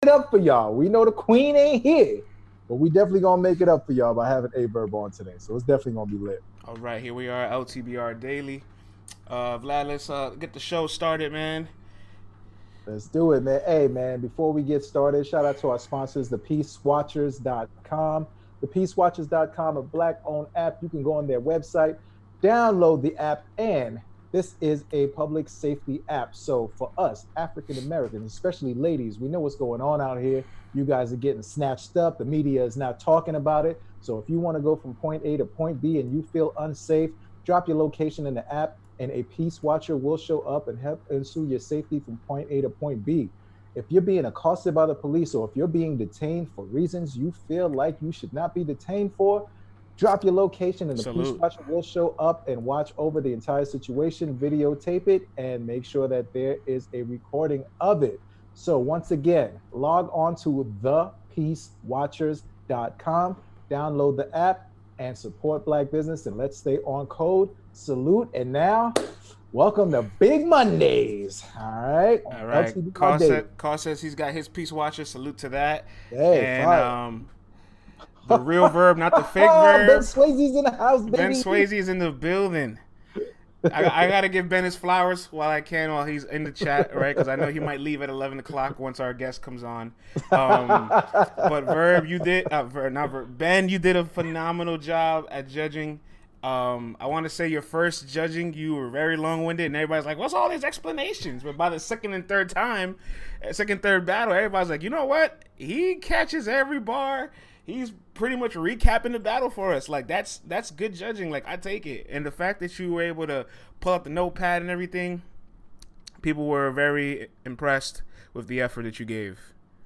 up for y'all. We know the queen ain't here, but we definitely gonna make it up for y'all by having a Verb on today. So it's definitely gonna be lit. All right, here we are, LTBR Daily. Vlad, let's get the show started, man. Let's do it, man. Hey, man, before we get started, shout out to our sponsors, thepeacewatchers.com. Thepeacewatchers.com, a black-owned app. You can go on their website, download the app, and this is a public safety app. So for us, African Americans, especially ladies, we know what's going on out here. You guys are getting snatched up. The media is now talking about it. So if you want to go from point A to point B and you feel unsafe, drop your location in the app and a peace watcher will show up and help ensure your safety from point A to point B. If you're being accosted by the police or if you're being detained for reasons you feel like you should not be detained for, drop your location and the peace watcher will show up and watch over the entire situation, videotape it, and make sure that there is a recording of it. So once again, log on to thepeacewatchers.com, download the app, and support Black business, and let's stay on code. Salute, and now, welcome to Big Mondays. All right. Carl says he's got his Peace Watcher. Salute to that. Hey, and the real Verb, not the fake Verb. Ben Swayze's in the house, baby. Ben Swayze is in the building. I got to give Ben his flowers while I can, while he's in the chat, right? Because I know he might leave at 11 o'clock once our guest comes on. But Verb, you did, Ben, you did a phenomenal job at judging. I want to say your first judging, you were very long-winded, and everybody's like, what's all these explanations? But by the second, third battle, everybody's like, you know what? He catches every bar. He's pretty much recapping the battle for us. Like, that's good judging. Like, I take it. And the fact that you were able to pull out the notepad and everything, people were very impressed with the effort that you gave.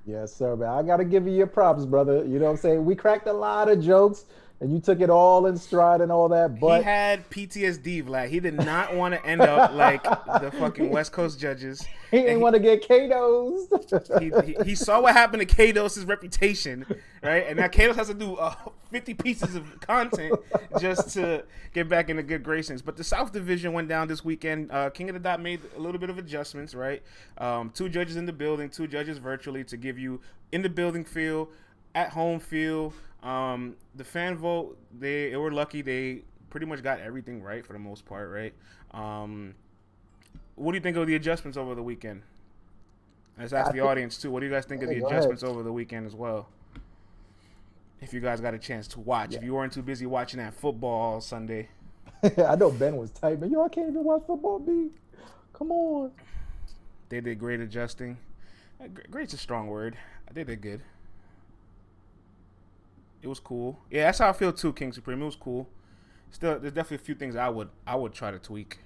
Yes, sir, man. I got to give you your props, brother. You know what I'm saying? We cracked a lot of jokes, and you took it all in stride and all that, but he had PTSD, Vlad. He did not want to end up like the fucking West Coast judges. He didn't want to get K-Dosed. He saw what happened to K-Dos's reputation, right? And now K-Dos has to do 50 pieces of content just to get back into good graces. But the South Division went down this weekend. King of the Dot made a little bit of adjustments, right? 2 judges in the building, 2 judges virtually to give you in the building feel, at home feel. The fan vote, they were lucky. They pretty much got everything right for the most part, right? What do you think of the adjustments over the weekend? Let's ask the audience too. What do you guys think of the adjustments over the weekend as well? If you guys got a chance to watch, if you weren't too busy watching that football Sunday. I know Ben was tight, but I can't even watch football, B. Come on. They did great adjusting. Great's a strong word. They did good. It was cool. Yeah, that's how I feel too, King Supreme. It was cool. Still, there's definitely a few things I would try to tweak.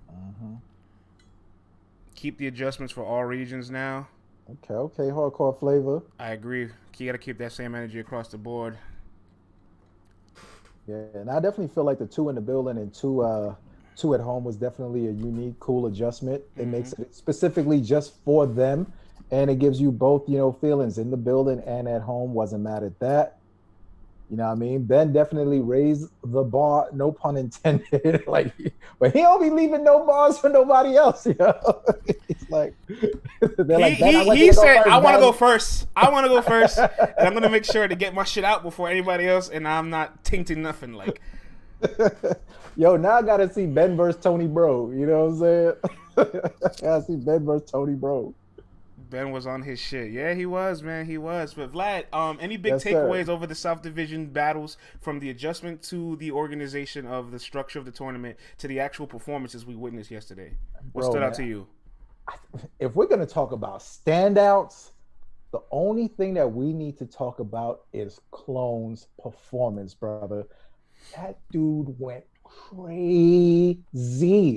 Mm-hmm. Keep the adjustments for all regions now. Okay, hardcore flavor. I agree. You got to keep that same energy across the board. Yeah, and I definitely feel like the 2 in the building and 2 at home was definitely a unique, cool adjustment. It makes it specifically just for them, and it gives you both, feelings in the building and at home. Wasn't mad at that. You know what I mean? Ben definitely raised the bar, no pun intended. But he don't be leaving no bars for nobody else. He's like, he said, I want to go first. I want to go first, and I'm gonna make sure to get my shit out before anybody else, and I'm not tainting nothing. Yo, now I gotta see Ben versus Tony Bro. You know what I'm saying? I gotta see Ben versus Tony Bro. Ben was on his shit. Yeah, he was, man. He was. But Vlad, any big takeaways over the South Division battles, from the adjustment to the organization of the structure of the tournament to the actual performances we witnessed yesterday? What stood out to you? If we're going to talk about standouts, the only thing that we need to talk about is Clone's performance, brother. That dude went crazy.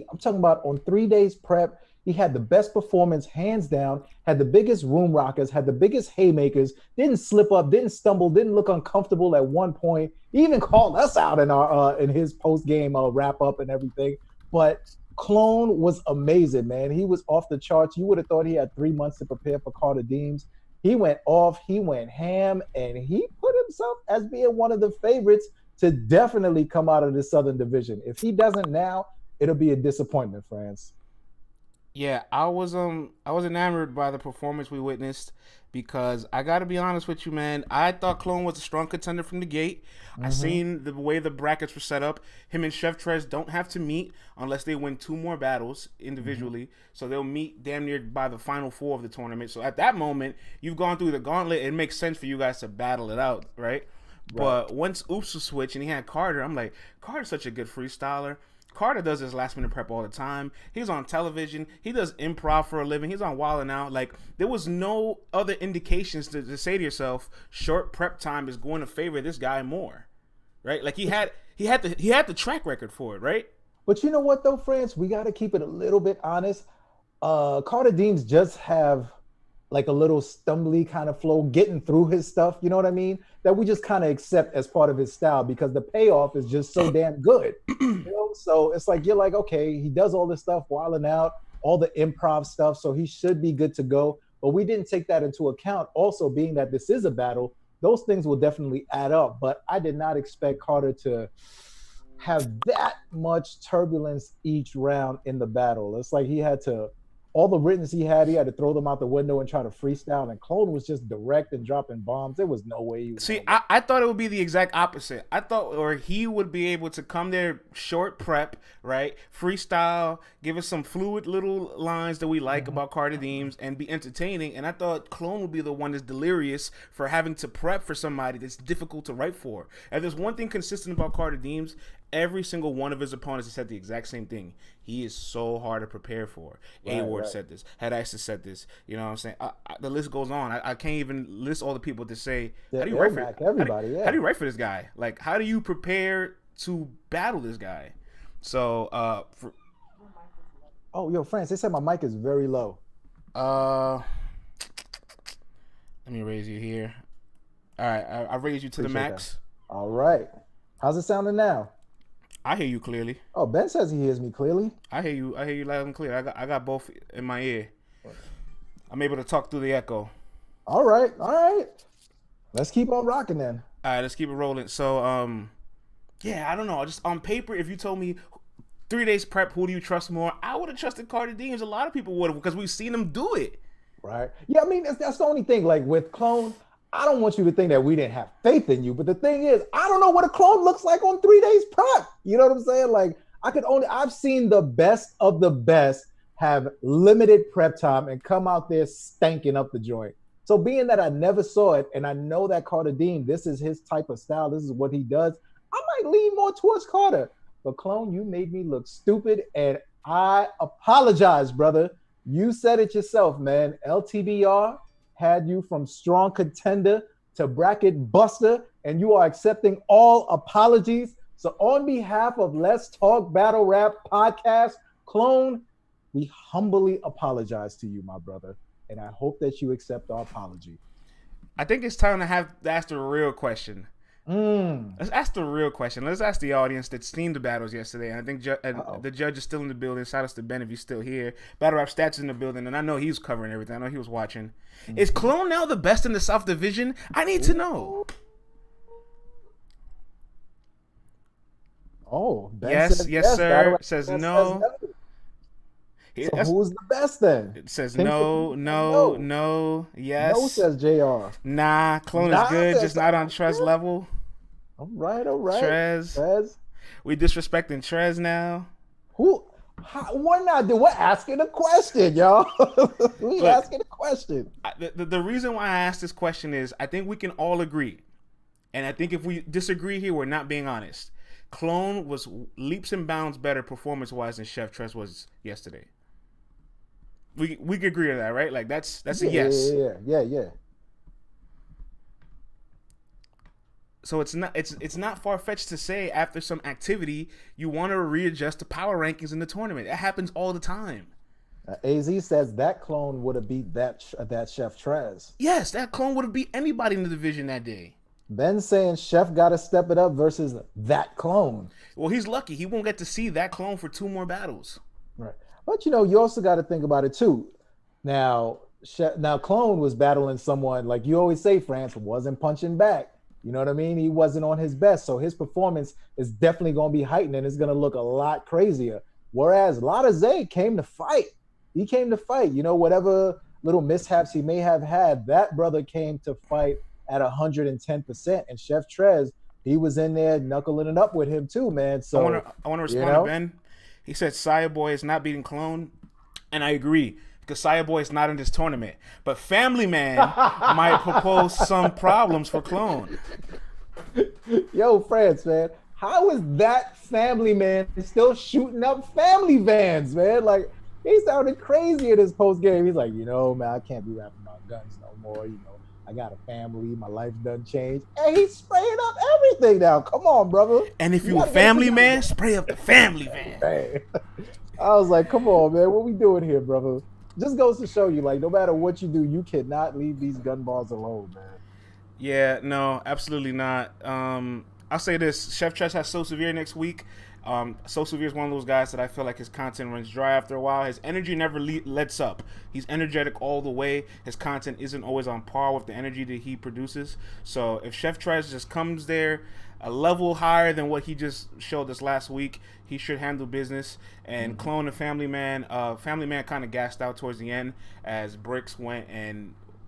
I'm talking about on 3 days prep. He had the best performance, hands down, had the biggest room rockers, had the biggest haymakers, didn't slip up, didn't stumble, didn't look uncomfortable at one point. He even called us out in his post-game wrap up and everything. But Clone was amazing, man. He was off the charts. You would have thought he had 3 months to prepare for Carter Deems. He went off, he went ham, and he put himself as being one of the favorites to definitely come out of the Southern Division. If he doesn't now, it'll be a disappointment, France. Yeah, I was enamored by the performance we witnessed because I got to be honest with you, man. I thought Clone was a strong contender from the gate. I Mm-hmm. seen the way the brackets were set up. Him and Chef Trez don't have to meet unless they win two more battles Mm-hmm. individually. So they'll meet damn near by the final four of the tournament. So at that moment, you've gone through the gauntlet. It makes sense for you guys to battle it out, right? Right. But once Oops was switched and he had Carter, I'm like, Carter's such a good freestyler. Carter does his last minute prep all the time. He's on television. He does improv for a living. He's on Wild 'N Out. Like there was no other indications to say to yourself, short prep time is going to favor this guy more, right? Like he had the track record for it, right? But you know what though, France? We got to keep it a little bit honest. Carter Deems just have like a little stumbly kind of flow getting through his stuff, you know what I mean? That we just kind of accept as part of his style because the payoff is just so damn good. You know, so it's like you're like, okay, he does all this stuff wilding out, all the improv stuff, so he should be good to go. But we didn't take that into account. Also, being that this is a battle, those things will definitely add up. But I did not expect Carter to have that much turbulence each round in the battle. It's like he had to all the writtens he had to throw them out the window and try to freestyle. And Clone was just direct and dropping bombs. There was no way he was See, gonna win. I thought it would be the exact opposite. I thought, or he would be able to come there short prep, right? Freestyle, give us some fluid little lines that we like Mm-hmm. about Carter Deems and be entertaining. And I thought Clone would be the one that's delirious for having to prep for somebody that's difficult to write for. And there's one thing consistent about Carter Deems. Every single one of his opponents has said the exact same thing. He is so hard to prepare for. A Right, Ward right. said this. Had Isis said this. You know what I'm saying? The list goes on. I can't even list all the people to say how Yeah, do you write for Mac, everybody, how do yeah. you write for this guy? Like how do you prepare to battle this guy? So Oh, yo, France, they said my mic is very low. uh let me raise you here. All right, I raise you to the Appreciate that. max. All right. How's it sounding now? I hear you clearly. Oh, Ben says he hears me clearly. I hear you. I hear you loud and clear. I got both in my ear. I'm able to talk through the echo. All right, all right. Let's keep on rocking then. All right, let's keep it rolling. So yeah, I don't know. Just on paper, if you told me 3 days prep, who do you trust more? I would have trusted Carter Deems. A lot of people would have because we've seen him do it. Right. Yeah, I mean, that's the only thing. Like with Clone, I don't want you to think that we didn't have faith in you. But the thing is, I don't know what a clone looks like on 3 days prep. You know what I'm saying? Like I've seen the best of the best have limited prep time and come out there stanking up the joint. So being that I never saw it and I know that Carter Dean, this is his type of style, this is what he does, I might lean more towards Carter. But Clone, you made me look stupid and I apologize, brother. You said it yourself, man. LTBR had you from strong contender to bracket buster, and you are accepting all apologies. So, on behalf of Let's Talk Battle Rap Podcast, Clone, we humbly apologize to you, my brother, and I hope that you accept our apology. I think it's time to have to ask the real question. Mm. Let's ask the real question. Let's ask the audience that's seen the battles yesterday. And I think Uh-oh. the judge is still in the building. Shout out to Ben if he's still here. Battle Rap Stats is in the building, and I know he's covering everything. I know he was watching. Is Mm-hmm. Clone now the best in the South Division? I need to know. Oh, Ben Yes, says yes, yes. Battle sir. Rap Says Podcast says no. no. So who's the best then? It says 10-15 no, says no, no. no, No yes. says JR. Nah, Clone is Nah good, just says not on Trez level. all right, all right. Trez. Trez. We disrespecting Trez now. Who? How, we're not doing. We're asking a question, y'all. We Look, asking a question. the reason why I asked this question is I think we can all agree, and I think if we disagree here, we're not being honest. Clone was leaps and bounds better performance wise than Chef Trez was yesterday. We can agree on that, right? Like that's a Yeah, yes. yeah. So it's not far fetched to say after some activity you want to readjust the power rankings in the tournament. It happens all the time. Az says that clone would have beat that Chef Trez. Yes, that Clone would have beat anybody in the division that day. Ben saying Chef got to step it up versus that clone. Well, he's lucky. He won't get to see that Clone for two more battles. Right. But you also got to think about it too. Now, now Clone was battling someone like you always say, France wasn't punching back. You know what I mean? He wasn't on his best, so his performance is definitely going to be heightened, and it's going to look a lot crazier. Whereas Lotta Zay came to fight. He came to fight. Whatever little mishaps he may have had, that brother came to fight at 110%. And Chef Trez, he was in there knuckling it up with him too, man. So, I want to you respond to know, Ben. He said Saya Boy is not beating Clone, and I agree because Saya Boy is not in this tournament. But Family Man might propose some problems for Clone. yo, France, man, how is that Family Man still shooting up family vans, man? Like, he sounded crazy in his post game. He's like, man, I can't be rapping about guns no more. I got a family. My life done changed. And he's spraying up everything now. Come on, brother. And if you a family man, spray up the family van. Man. I was like, come on, man. What we doing here, brother? Just goes to show you, like, no matter what you do, you cannot leave these gun balls alone, man. Yeah, no, absolutely not. I'll say this: Chef Tress has So Severe next week. So Severe is one of those guys that I feel like his content runs dry after a while. His energy never lets up. He's energetic all the way. His content isn't always on par with the energy that he produces. So if Chef Tress just comes there a level higher than what he just showed us last week, he should handle business. And Clone and Family Man kind of gassed out towards the end as Bricks went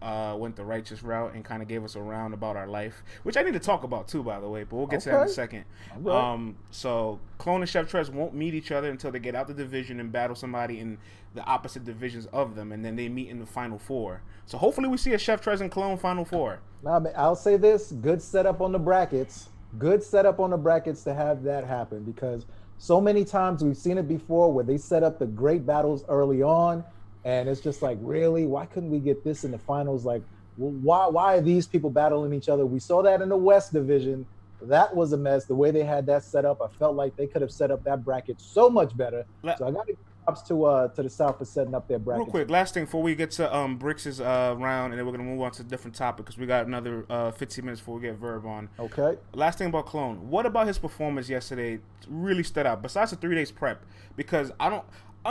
the righteous route and kind of gave us a round about our life, which I need to talk about too, by the way, but we'll get to that in a second. Right. So Clone and Chef Trez won't meet each other until they get out the division and battle somebody in the opposite divisions of them, and then they meet in the Final Four. So hopefully we see a Chef Trez and Clone Final Four. Nah, man, I'll say this: good setup on the brackets. Good setup on the brackets to have that happen, because so many times we've seen it before where they set up the great battles early on. And it's just like, really, why couldn't we get this in the finals? Like, why are these people battling each other? We saw that in the West Division. That was a mess. The way they had that set up, I felt like they could have set up that bracket so much better. So I got to give props to the South for setting up their bracket. Real quick, last thing before we get to Bricks' round, and then we're going to move on to a different topic because we got another 15 minutes before we get Verb on. Okay. Last thing about Clone. What about his performance yesterday really stood out, besides the 3 days prep? Because I don't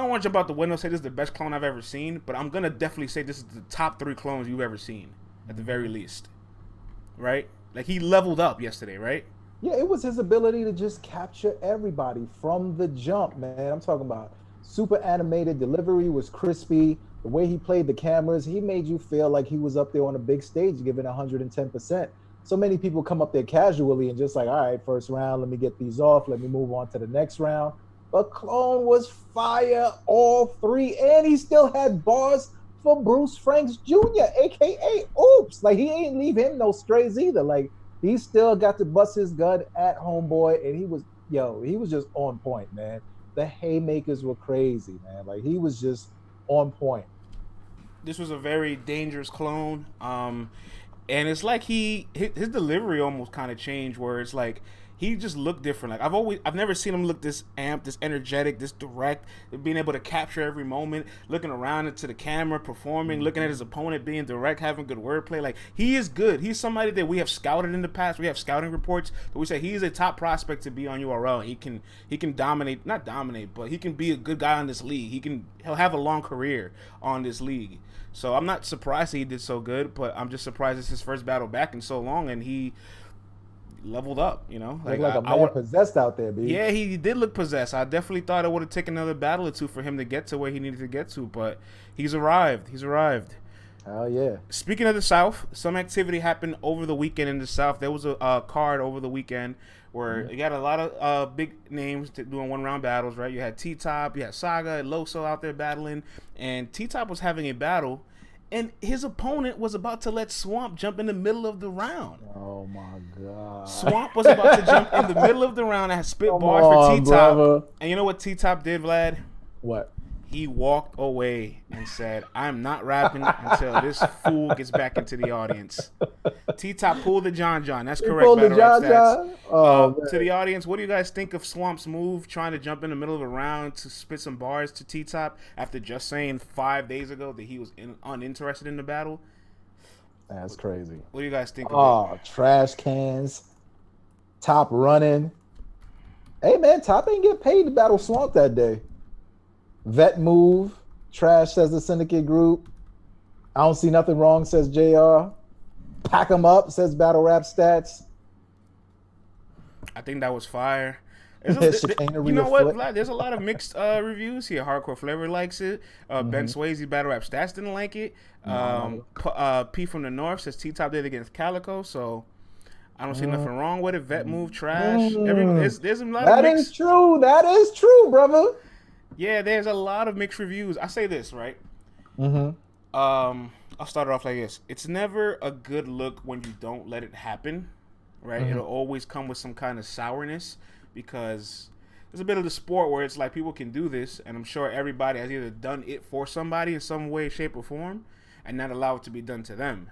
want to jump out the window and say this is the best clone I've ever seen, but I'm going to definitely say this is the top 3 clones you've ever seen, at the very least. Right? Like, he leveled up yesterday, right? Yeah, it was his ability to just capture everybody from the jump, man. I'm talking about super animated. Delivery was crispy. The way he played the cameras, he made you feel like he was up there on a big stage giving 110%. So many people come up there casually and just like, all right, first round, let me get these off. Let me move on to the next round. But Clone was fire all 3, and he still had bars for Bruce Franks Jr., a.k.a. Oops. Like, he ain't leave him no strays either. Like, he still got to bust his gut at Homeboy, and he was just on point, man. The haymakers were crazy, man. Like, he was just on point. This was a very dangerous clone. And it's like his delivery almost kind of changed, where it's like, he just looked different. Like, I've never seen him look this amped, this energetic, this direct, being able to capture every moment, looking around into the camera, performing, looking at his opponent, being direct, having good wordplay. Like, he is good. He's somebody that we have scouted in the past. We have scouting reports that we say he is a top prospect to be on URL. He can dominate, not dominate, but he can be a good guy on this league. He'll have a long career on this league. So I'm not surprised that he did so good, but I'm just surprised it's his first battle back in so long, and he leveled up, Like a man possessed out there, B. Yeah, he did look possessed. I definitely thought it would have taken another battle or two for him to get to where he needed to get to, but he's arrived. Hell yeah. Speaking of the South, some activity happened over the weekend in the South. There was a card over the weekend where you got a lot of big names doing one-round battles, right? You had T-Top, you had Saga, and Loso out there battling, and T-Top was having a battle, and his opponent was about to let Swamp jump in the middle of the round. Oh, my God. Swamp was about to jump in the middle of the round and had spit bars for T-Top. Brother. And you know what T-Top did, Vlad? What? He walked away and said, I'm not rapping until this fool gets back into the audience. T-Top pulled the John. That's correct. Pulled the John. Oh, to the audience, what do you guys think of Swamp's move, trying to jump in the middle of a round to spit some bars to T-Top after just saying 5 days ago that he was uninterested in the battle? That's crazy. What do you guys think of it? Trash cans. Top running. Hey, man, Top ain't get paid to battle Swamp that day. Vet move. Trash, says the Syndicate Group. I don't see nothing wrong, says JR. Pack them up, says Battle Rap Stats. I think that was fire. Chicanery You know what, afoot. Vlad? There's a lot of mixed reviews here. Hardcore Flavor likes it. Ben Mm-hmm. Swayze Battle Rap Stats didn't like it. No. P from the North says T Top did against Calico, so I don't see Mm, nothing wrong with it. Vet Move trash. mm. There's a lot of That is mixed. true. That is true, brother. Yeah, there's a lot of mixed reviews. I say this right. Mm-hmm. I'll start it off like this. It's never a good look when you don't let it happen, right? Mm-hmm. It'll always come with some kind of sourness because there's a bit of the sport where it's like people can do this, and I'm sure everybody has either done it for somebody in some way, shape, or form, and not allow it to be done to them.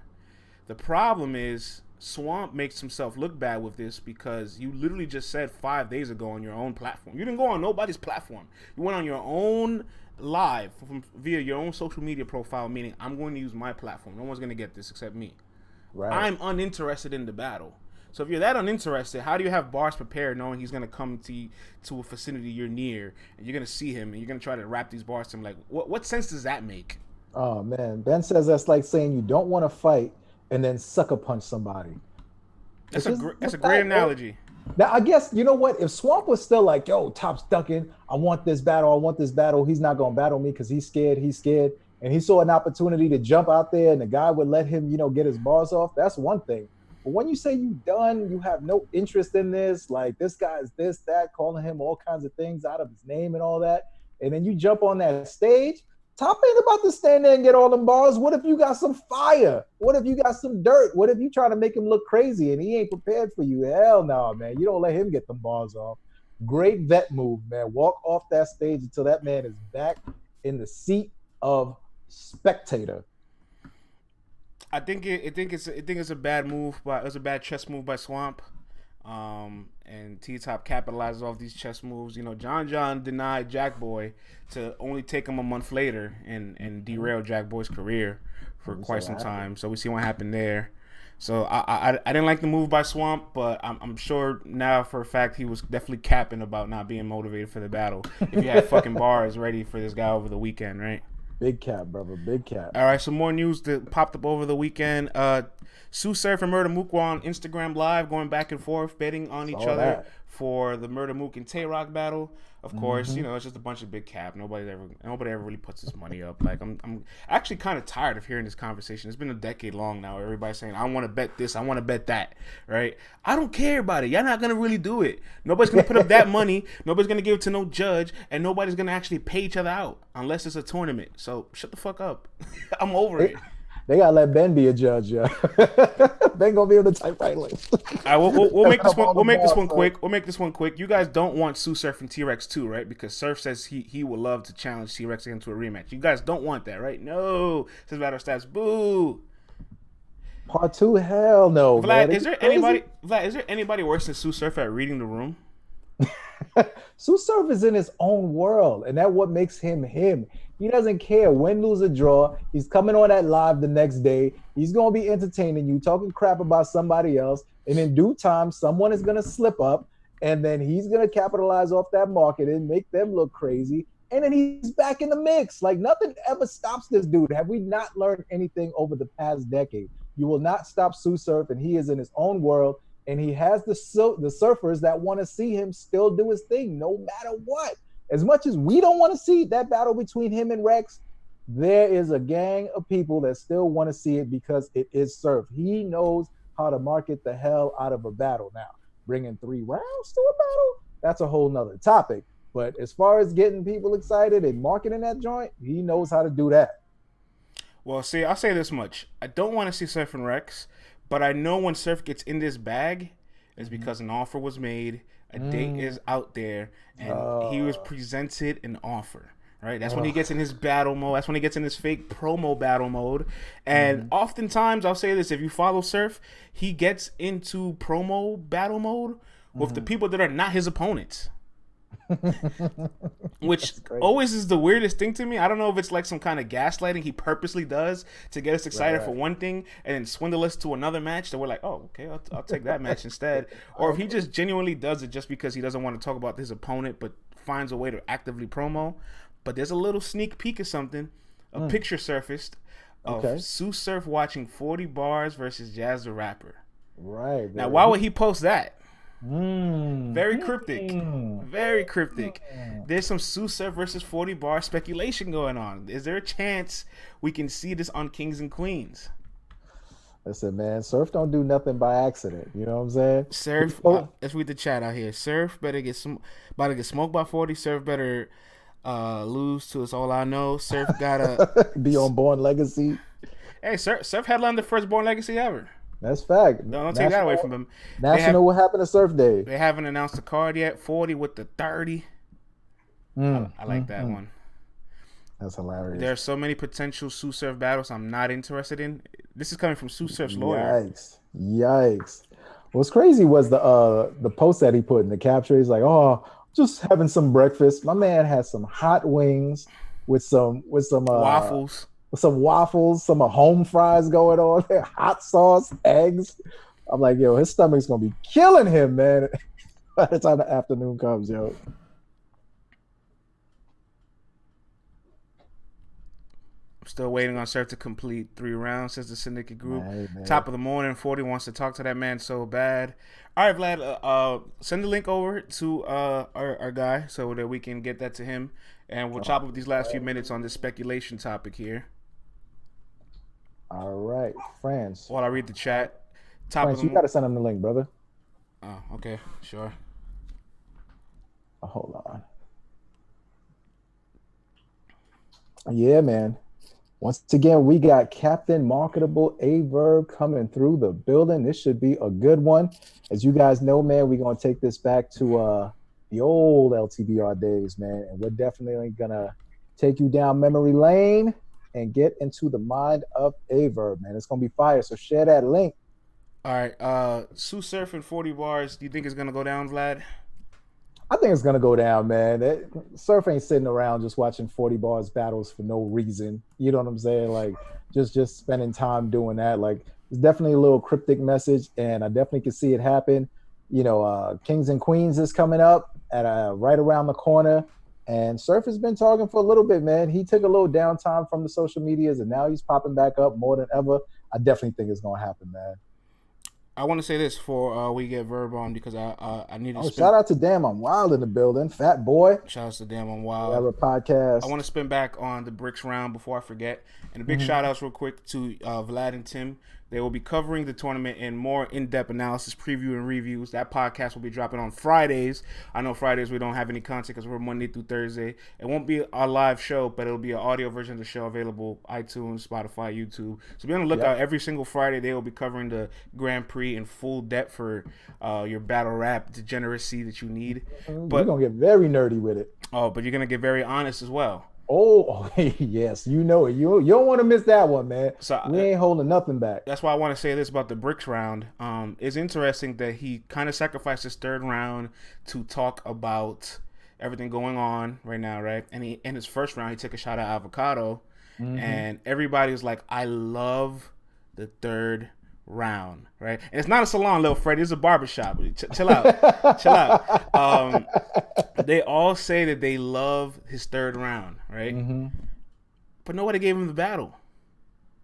The problem is Swamp makes himself look bad with this because you literally just said 5 days ago on your own platform. You didn't go on nobody's platform. You went on your own live via your own social media profile, meaning I'm going to use my platform. No one's going to get this except me. Right. I'm uninterested in the battle. So if you're that uninterested, how do you have bars prepared knowing he's going to come to a vicinity you're near and you're going to see him and you're going to try to rap these bars to him? Like, what sense does that make? Oh man. Ben says that's like saying you don't want to fight and then sucker punch somebody. It's just That's the a great fact, man. analogy. Now I guess you know what? If Swamp was still like, yo, Top's ducking, I want this battle, I want this battle, he's not gonna battle me because he's scared, and he saw an opportunity to jump out there and the guy would let him, get his bars off, that's one thing. But when you say you done, you have no interest in this, like this guy's this, that, calling him all kinds of things out of his name and all that, and then you jump on that stage, Top ain't about to stand there and get all them bars. What if you got some fire? What if you got some dirt? What if you trying to make him look crazy and he ain't prepared for you? Hell no, man. You don't let him get them bars off. Great vet move, man. Walk off that stage until that man is back in the seat of spectator. I think it's a bad move, but it was a bad chess move by Swamp. And T Top capitalizes off these chess moves. You know, John denied Jack Boy to only take him a month later and derail Jack Boy's career for quite some time. So we see what happened there. So I didn't like the move by Swamp, but I'm sure now for a fact he was definitely capping about not being motivated for the battle. If he had fucking bars ready for this guy over the weekend, right? Big cap, brother. Big cap. All right, some more news that popped up over the weekend. Sue Surf and Murder Mook were on Instagram Live going back and forth, betting on each other for the Murder Mook and Tay Rock battle. Of course, it's just a bunch of big cap. Nobody ever really puts this money up. Like I'm actually kind of tired of hearing this conversation. It's been a decade long now. Everybody's saying, I want to bet this, I want to bet that, right? I don't care about it. Y'all not gonna really do it. Nobody's gonna put up that money. Nobody's gonna give it to no judge, and nobody's gonna actually pay each other out unless it's a tournament. So shut the fuck up. I'm over it. They gotta let Ben be a judge, yeah. Ben gonna be able to type right links. All right, we'll make this one. We'll make this one quick. We'll make this one quick. You guys don't want Sue Surf and T-Rex 2, right? Because Surf says he would love to challenge T-Rex into a rematch. You guys don't want that, right? No. Says Battle Stats. Boo. Part 2, hell no, Vlad, man. Is there anybody worse than Sue Surf at reading the room? Sue Surf is in his own world, and that's what makes him him. He doesn't care win, lose, or draw. He's coming on that live the next day. He's going to be entertaining you, talking crap about somebody else, and in due time, someone is going to slip up, and then he's going to capitalize off that market and make them look crazy, and then he's back in the mix. Like, nothing ever stops this dude. Have we not learned anything over the past decade? You will not stop Sue Surf, and he is in his own world, and he has the surfers that want to see him still do his thing no matter what. As much as we don't want to see that battle between him and Rex, there is a gang of people that still want to see it because it is Surf. He knows how to market the hell out of a battle. Now, bringing 3 rounds to a battle, that's a whole nother topic. But as far as getting people excited and marketing that joint, he knows how to do that. Well, see, I'll say this much. I don't want to see Surf and Rex, but I know when Surf gets in this bag, it's because an offer was made, a date is out there, and he was presented an offer. Right? That's when he gets in his battle mode. That's when he gets in his fake promo battle mode. And oftentimes, I'll say this, if you follow Surf, he gets into promo battle mode with the people that are not his opponents. Which always is the weirdest thing to me. I don't know if it's like some kind of gaslighting he purposely does to get us excited for one thing and then swindle us to another match that we're like, oh, okay, I'll take that match instead. Or if he just genuinely does it just because he doesn't want to talk about his opponent but finds a way to actively promo. But there's a little sneak peek of something. A picture surfaced of Sue Surf watching 40 Bars versus Jazz the Rapper. Right. Now, why would he post that? Mm, Very cryptic. mm, Very cryptic. mm. There's some Sue Surf versus 40 bar speculation going on. Is there a chance we can see this on Kings and Queens? Listen, man, Surf don't do nothing by accident. You know what I'm saying? Surf, People let's read the chat out here. Surf better about to get smoked by 40. Surf better lose to us all I know. Surf gotta. be on Born Legacy. Hey, Surf headlined the first Born Legacy ever. That's fact. Don't take that away from National, him. They have National. What happened to Surf Day? they haven't announced the card yet. 40 with the 30. I like that one. That's hilarious. There are so many potential Sue Surf battles I'm not interested in. This is coming from Sue Surf's lawyer. Yikes. What's crazy was the post that he put in the capture. He's like, "Oh, just having some breakfast." My man has some hot wings with some Waffles. some waffles, some home fries going on there, hot sauce, eggs. I'm like, yo, his stomach's gonna be killing him, man. By the time the afternoon comes, yo. Still waiting on Surf to complete 3 rounds, says the Syndicate Group. Man. Top of the morning, 40 wants to talk to that man so bad. All right, Vlad, send the link over to our guy so that we can get that to him. And we'll chop up these last few minutes on this speculation topic here. All right, France. While I read the chat. France, you got to send him the link, brother. Oh, okay, sure. Oh, hold on. Yeah, man. Once again, we got Captain Marketable Verb coming through the building. This should be a good one. As you guys know, man, we're going to take this back to the old LTBR days, man. And we're definitely going to take you down memory lane and get into the mind of Verb, man. It's going to be fire. So share that link. All right. Sue Surf and 40 bars. Do you think it's going to go down, Vlad? I think it's gonna go down, man. Surf ain't sitting around just watching 40 bars battles for no reason. You know what I'm saying? Like just spending time doing that. Like it's definitely a little cryptic message, and I definitely can see it happen. You know, Kings and Queens is coming up at right around the corner, and Surf has been talking for a little bit, man. He took a little downtime from the social medias, and now he's popping back up more than ever. I definitely think it's gonna happen, man. I want to say this before we get Verb on because I need to. Shout out to Damn I'm Wild in the building, Fat Boy. Shout out to Damn I'm Wild. Whatever podcast. I want to spin back on the bricks round before I forget, and a big shout outs real quick to Vlad and Tim. They will be covering the tournament in more in-depth analysis, preview, and reviews. That podcast will be dropping on Fridays. I know Fridays we don't have any content because we're Monday through Thursday. It won't be our live show, but it'll be an audio version of the show available iTunes, Spotify, YouTube. So be on the lookout. Every single Friday they will be covering the Grand Prix in full depth for your battle rap degeneracy that you need. But we're going to get very nerdy with it. Oh, but you're going to get very honest as well. Oh, yes, you know it. You don't want to miss that one, man. So we ain't holding nothing back. That's why I want to say this about the bricks round. It's interesting that he kind of sacrificed his third round to talk about everything going on right now, right? And in his first round, he took a shot at Avocado, and everybody was like, "I love the third round," right? And it's not a salon, little Freddy. It's a barbershop. Chill out. Chill out. They all say that they love his third round, right? But nobody gave him the battle.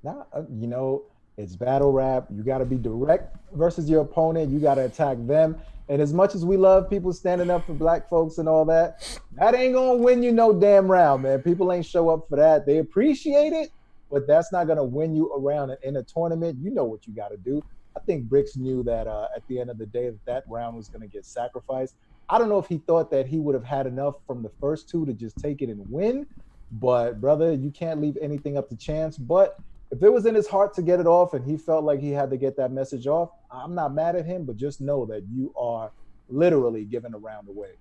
Nah, you know, it's battle rap. You got to be direct versus your opponent. You got to attack them. And as much as we love people standing up for black folks and all that, that ain't going to win you no damn round, man. People ain't show up for that. They appreciate it, but that's not going to win you around in a tournament. You know what you got to do. I think Bricks knew that at the end of the day that round was going to get sacrificed. I don't know if he thought that he would have had enough from the first two to just take it and win. But, brother, you can't leave anything up to chance. But if it was in his heart to get it off and he felt like he had to get that message off, I'm not mad at him. But just know that you are literally giving a round away.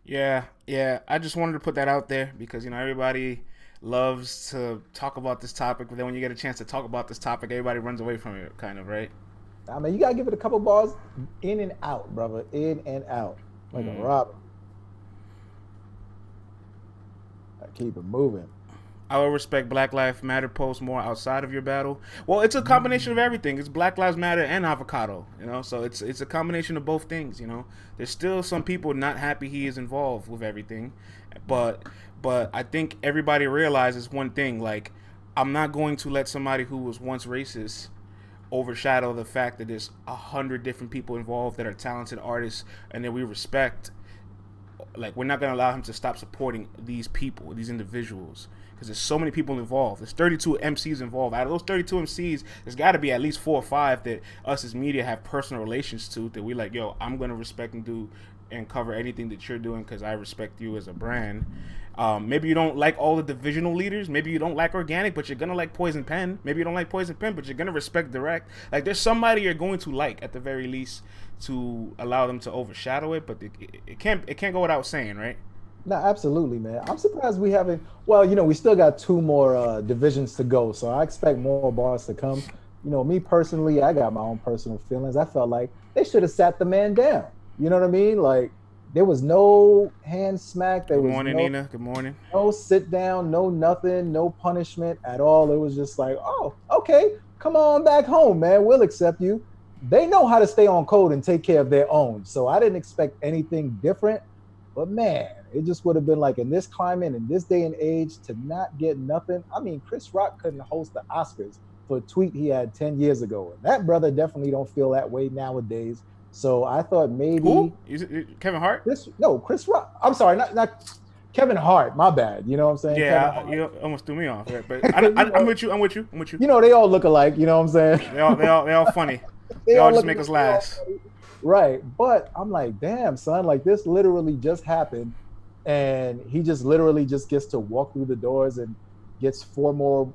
Yeah. I just wanted to put that out there because, you know, everybody loves to talk about this topic. But then when you get a chance to talk about this topic, everybody runs away from it, kind of, right? I mean, you got to give it a couple bars in and out, brother. In and out. Like a robber. Keep it moving. I will respect Black Lives Matter posts more outside of your battle. Well, it's a combination of everything. It's Black Lives Matter and Avocado, you know. So it's a combination of both things, you know. There's still some people not happy he is involved with everything, but I think everybody realizes one thing: like, I'm not going to let somebody who was once racist overshadow the fact that there's 100 different people involved that are talented artists and that we respect. Like, we're not going to allow him to stop supporting these people, these individuals, because there's so many people involved. There's 32 MCs involved. Out of those 32 MCs, there's got to be at least 4 or 5 that us as media have personal relations to, that we like, yo, I'm going to respect and do and cover anything that you're doing because I respect you as a brand. Maybe you don't like all the divisional leaders. Maybe you don't like Organic, but you're going to like Poison Pen. Maybe you don't like Poison Pen, but you're going to respect Direct. Like, there's somebody you're going to like at the very least to allow them to overshadow it, but it can't go without saying, right? No, absolutely, man. I'm surprised we haven't. Well, we still got 2 more divisions to go, so I expect more bars to come. Me personally, I got my own personal feelings. I felt like they should have sat the man down. You know what I mean? Like, there was no hand smack. There Good morning, Nina. Good morning. No sit down, no nothing, no punishment at all. It was just like, oh, okay, come on back home, man. We'll accept you. They know how to stay on code and take care of their own. So I didn't expect anything different. But man, it just would have been like, in this climate, in this day and age, to not get nothing. I mean, Chris Rock couldn't host the Oscars for a tweet he had 10 years ago. And that brother definitely don't feel that way nowadays. So I thought maybe... Who? Is it Kevin Hart? Chris Rock. I'm sorry, not Kevin Hart. My bad. You know what I'm saying? Yeah, you almost threw me off. But I'm with you. I'm with you. They all look alike. You know what I'm saying? They all funny. They all just make us laugh. Right. But I'm like, damn, son, like, this literally just happened. And he just literally just gets to walk through the doors and gets 4 more,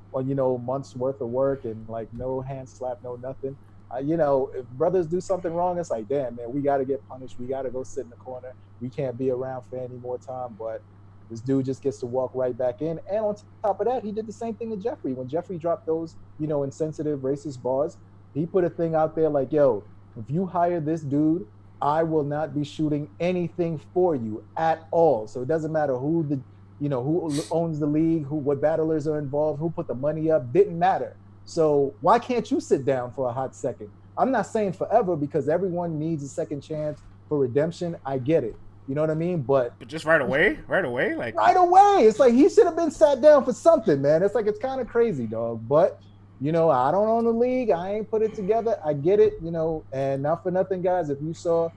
months worth of work, and like no hand slap, no nothing. If brothers do something wrong, it's like, damn, man, we got to get punished. We got to go sit in the corner. We can't be around for any more time. But this dude just gets to walk right back in. And on top of that, he did the same thing to Jeffrey. When Jeffrey dropped those, insensitive, racist bars, he put a thing out there like, yo, if you hire this dude, I will not be shooting anything for you at all. So it doesn't matter who who owns the league, what battlers are involved, who put the money up, didn't matter. So why can't you sit down for a hot second? I'm not saying forever, because everyone needs a second chance for redemption. I get it. You know what I mean? But just right away? Like, right away. It's like he should have been sat down for something, man. It's like, it's kind of crazy, dog. But, I don't own the league. I ain't put it together. I get it, and not for nothing, guys. If you saw,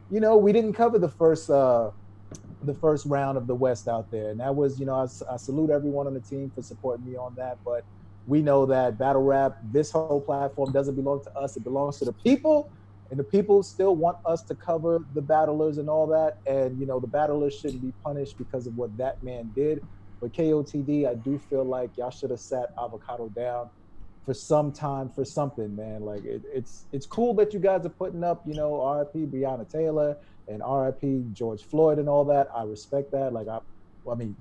we didn't cover the first round of the West out there. And that was, I salute everyone on the team for supporting me on that. But we know that battle rap, this whole platform doesn't belong to us. It belongs to the people, and the people still want us to cover the battlers and all that. And, the battlers shouldn't be punished because of what that man did. But KOTD, I do feel like y'all should have sat Avocado down for some time for something, man. Like, it's cool that you guys are putting up, RIP Breonna Taylor and RIP George Floyd and all that. I respect that. Like, I mean,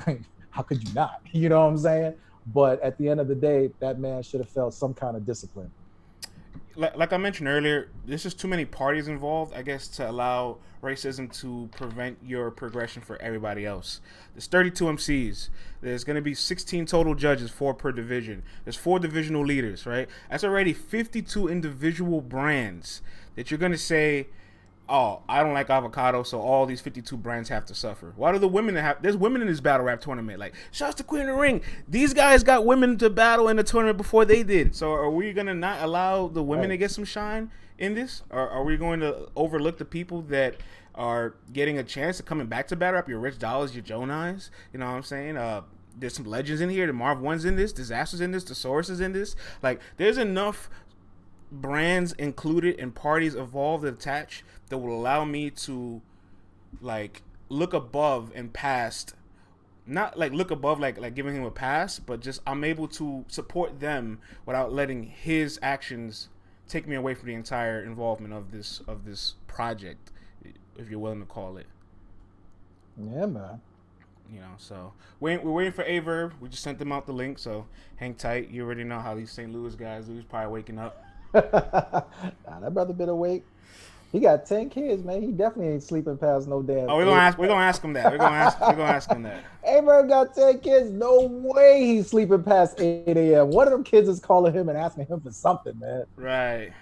how could you not? You know what I'm saying? But at the end of the day, that man should have felt some kind of discipline. Like I mentioned earlier, there's just too many parties involved, I guess, to allow racism to prevent your progression for everybody else. There's 32 MCs. There's going to be 16 total judges, 4 per division. There's 4 divisional leaders, right? That's already 52 individual brands that you're going to say, oh, I don't like Avocado, so all these 52 brands have to suffer. Why do the women have... There's women in this battle rap tournament. Like, shouts to Queen of the Ring. These guys got women to battle in the tournament before they did. So are we going to not allow the women to get some shine in this? Or are we going to overlook the people that are getting a chance of coming back to battle rap? Your Rich Dollars, your Joe Nines. You know what I'm saying? There's some legends in here. The Marv One's in this. Disaster's in this. The Source is in this. Like, there's enough brands included and parties involved and attached that will allow me to, like, look above and past, not like look above like giving him a pass, but just I'm able to support them without letting his actions take me away from the entire involvement of this project, if you're willing to call it. Yeah, man. So we're waiting for Verb. We just sent them out the link, so hang tight. You already know how these St. Louis guys do. He's probably waking up. Nah, that brother been awake. He got 10 kids, man. He definitely ain't sleeping past no damn. Oh, we're gonna ask him that. We're gonna ask him that. Verb got 10 kids. No way he's sleeping past 8 a.m. One of them kids is calling him and asking him for something, man. Right.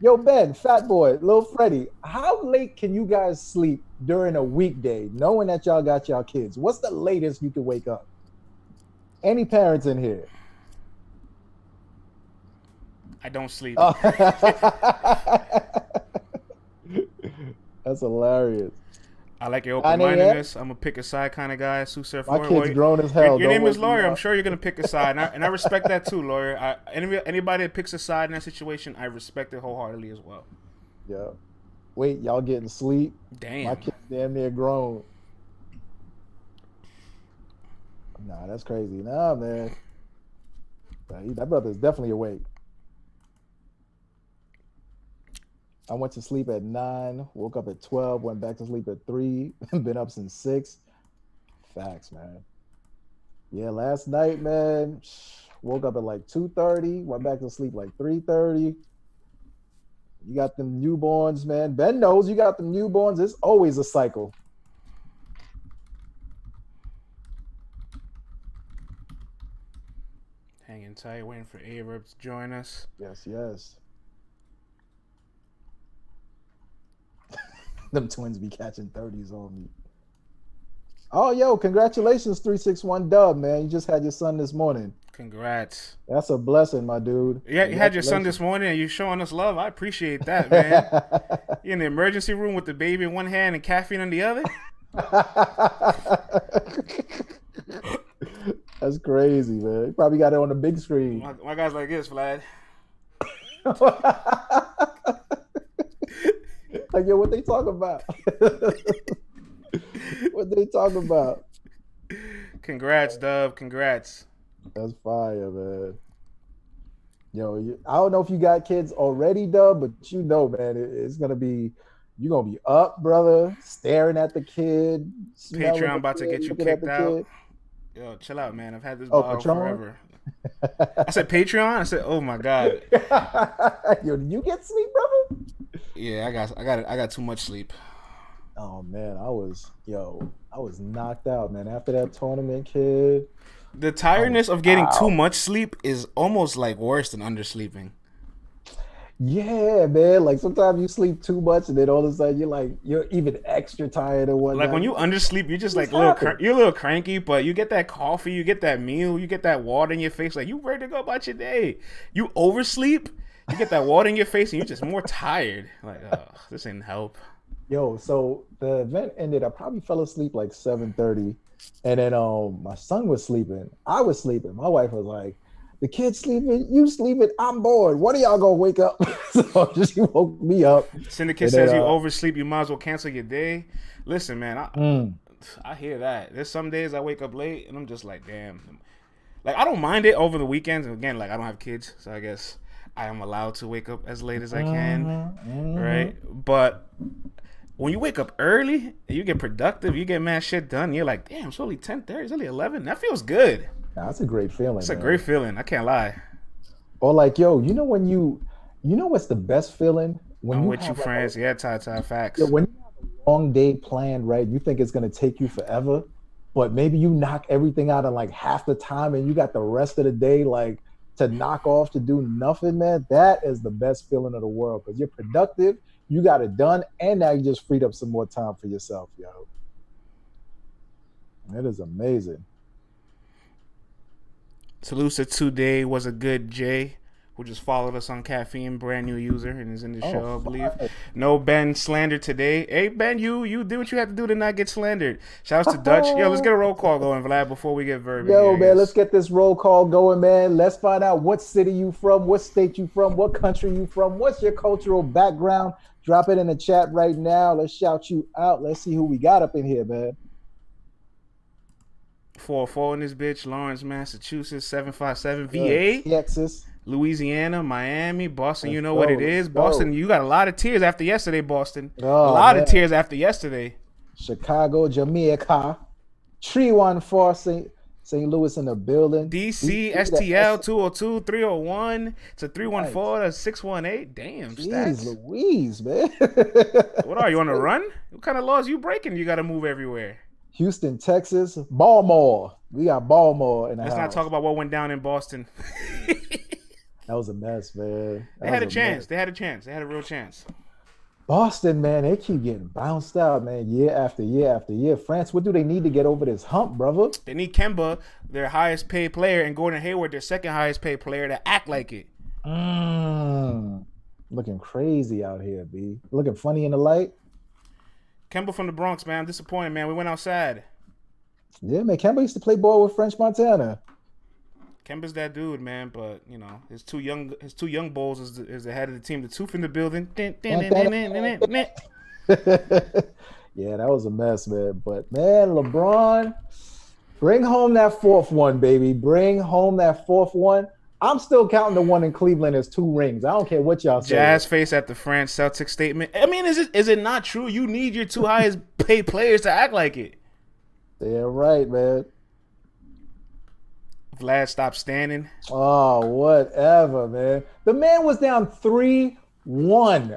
Yo, Ben, Fat Boy, Lil Freddie, how late can you guys sleep during a weekday, knowing that y'all got y'all kids? What's the latest you can wake up? Any parents in here? I don't sleep. Oh. That's hilarious. I like your 9 a.m. open-mindedness. I'm a pick a side kind of guy. Sue Surf. My Well, kid's grown as hell. your Don't name is wake me Lawyer. I'm up. sure you're gonna pick a side, and I respect that too, Lawyer. Anybody that picks a side in that situation, I respect it wholeheartedly as well. Yeah. Wait, y'all getting sleep? Damn. My kid's damn near grown. Nah, that's crazy. Nah, man. That brother's definitely awake. I went to sleep at 9, woke up at 12, went back to sleep at 3, been up since 6. Facts, man. Yeah, last night, man, woke up at like 2:30, went back to sleep like 3:30. You got them newborns, man. Ben knows you got them newborns. It's always a cycle. Hanging tight, waiting for A-Verb to join us. Yes, yes. Them twins be catching 30s on me. Oh, yo, congratulations, 361 Dub, man. You just had your son this morning. Congrats. That's a blessing, my dude. Yeah, you had your son this morning and you showing us love. I appreciate that, man. You in the emergency room with the baby in one hand and caffeine in the other? That's crazy, man. You probably got it on the big screen. My guy's like this, Vlad. Like, yo, what they talking about? What they talking about? Congrats, Dub. Congrats. That's fire, man. Yo, I don't know if you got kids already, Dub, but you know, man, it's gonna be, you're gonna be up, brother, staring at the kid. Patreon about to get you kicked out. Yo, chill out, man. I've had this bottle forever. I said Patreon. I said, oh my god. Yo, did you get sleep, brother? Yeah, I got too much sleep. Oh man, I was knocked out, man. After that tournament, kid. The tiredness of getting too much sleep is almost like worse than undersleeping. Yeah, man. Like sometimes you sleep too much, and then all of a sudden you're even extra tired and whatnot. Like when you undersleep, you're just like you're a little cranky, but you get that coffee, you get that meal, you get that water in your face, like you ready to go about your day. You oversleep, you get that water in your face, and you're just more tired. Like, this ain't help. Yo, so the event ended. I probably fell asleep like 7:30, and then my son was sleeping. I was sleeping. My wife was like, "The kid's sleeping, you sleeping. I'm bored. When are y'all gonna wake up?" So she woke me up. Syndicate says you oversleep, you might as well cancel your day. Listen, man, I hear that. There's some days I wake up late and I'm just like, damn. Like I don't mind it over the weekends. Again, like I don't have kids, so I guess I am allowed to wake up as late as I can, right? But when you wake up early, you get productive, you get mad shit done. You're like, damn, it's only 10:30, it's only 11. That feels good. That's a great feeling. It's a great feeling. I can't lie. Or like, yo, you know when you know what's the best feeling? When I'm you with you, friends. Yeah, Ty, facts. Yeah, when you have a long day planned, right? You think it's gonna take you forever, but maybe you knock everything out in like half the time, and you got the rest of the day like to knock off to do nothing, man. That is the best feeling of the world because you're productive, you got it done, and now you just freed up some more time for yourself, yo. It is amazing. Salusa today was a good Jay, who just followed us on Caffeine, brand new user, and is in the show, I believe. No Ben slander today. Hey Ben, you did what you had to do to not get slandered. Shouts to Dutch. Yo, let's get a roll call going, Vlad, before we get Verb. Yo, man, let's get this roll call going, man. Let's find out what city you from, what state you from, what country you from, what's your cultural background. Drop it in the chat right now. Let's shout you out. Let's see who we got up in here, man. 404 in this bitch. Lawrence, Massachusetts. 757 VA. Texas. Louisiana, Miami, Boston. You know what it is. Boston, you got a lot of tears after yesterday, Boston. A lot of tears after yesterday. Chicago, Jamaica. 314 St. Louis in the building. DC, STL 202, 301 to 314 to 618. Damn, Jeez Louise, man. What are you on a run? What kind of laws you breaking? You got to move everywhere. Houston, Texas, Baltimore. We got Baltimore in the house. Let's not talk about what went down in Boston. That was a mess, man. They had a chance. They had a chance. They had a real chance. Boston, man, they keep getting bounced out, man, year after year after year. France, what do they need to get over this hump, brother? They need Kemba, their highest paid player, and Gordon Hayward, their second highest paid player, to act like it. Looking crazy out here, B. Looking funny in the light. Kemba from the Bronx, man. I'm disappointed, man. We went outside. Yeah, man. Kemba used to play ball with French Montana. Kemba's that dude, man. But his two young bulls is the head of the team. The tooth in the building. Yeah, that was a mess, man. But man, LeBron, bring home that fourth one, baby. Bring home that fourth one. I'm still counting the one in Cleveland as 2 rings. I don't care what y'all say. Jazz face at the France Celtics statement. I mean, is it not true? You need your two highest paid players to act like it. Yeah, right, man. Vlad stopped standing. Oh, whatever, man. The man was down 3-1.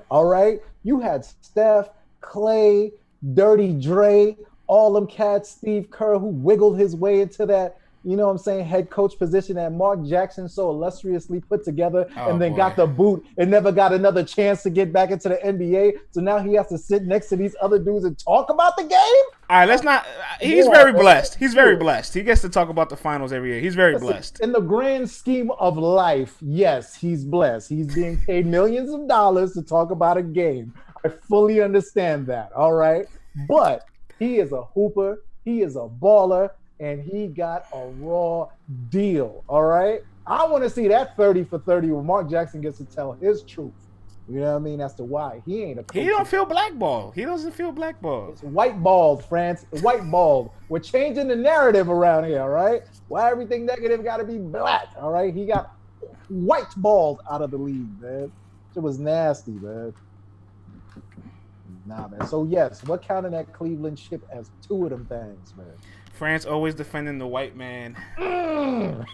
All right. You had Steph, Clay, Dirty Dre, all them cats, Steve Kerr, who wiggled his way into that, you know what I'm saying, head coach position that Mark Jackson so illustriously put together and then got the boot and never got another chance to get back into the NBA. So now he has to sit next to these other dudes and talk about the game? All right, let's not. He's very blessed. He's very blessed. He gets to talk about the finals every year. He's very blessed. In the grand scheme of life, yes, he's blessed. He's being paid millions of dollars to talk about a game. I fully understand that, all right? But he is a hooper. He is a baller. And he got a raw deal, all right? I want to see that 30 for 30 where Mark Jackson gets to tell his truth. You know what I mean? As to why. He ain't a coach. He don't feel blackballed. He doesn't feel blackballed. It's white balled, France. White balled. We're changing the narrative around here, all right? Why everything negative got to be black, all right? He got white balled out of the league, man. It was nasty, man. Nah, man. So, yes, we're counting that Cleveland ship as 2 of them things, man. France always defending the white man. I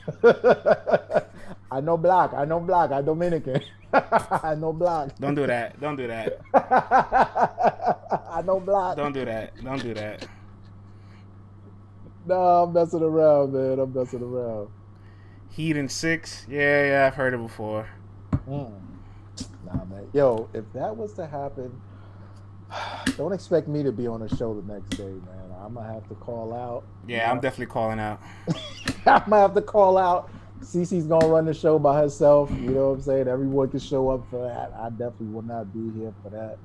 know black. I Dominican. I know black. Don't do that. I know black. Don't do that. No, I'm messing around, man. I'm messing around. Heat in 6. Yeah, I've heard it before. Nah, man. Yo, if that was to happen, don't expect me to be on the show the next day, man. I'm going to have to call out. Yeah, I'm definitely calling out. I'm going to have to call out. Cece's going to run the show by herself. You know what I'm saying? Everyone can show up for that. I definitely will not be here for that.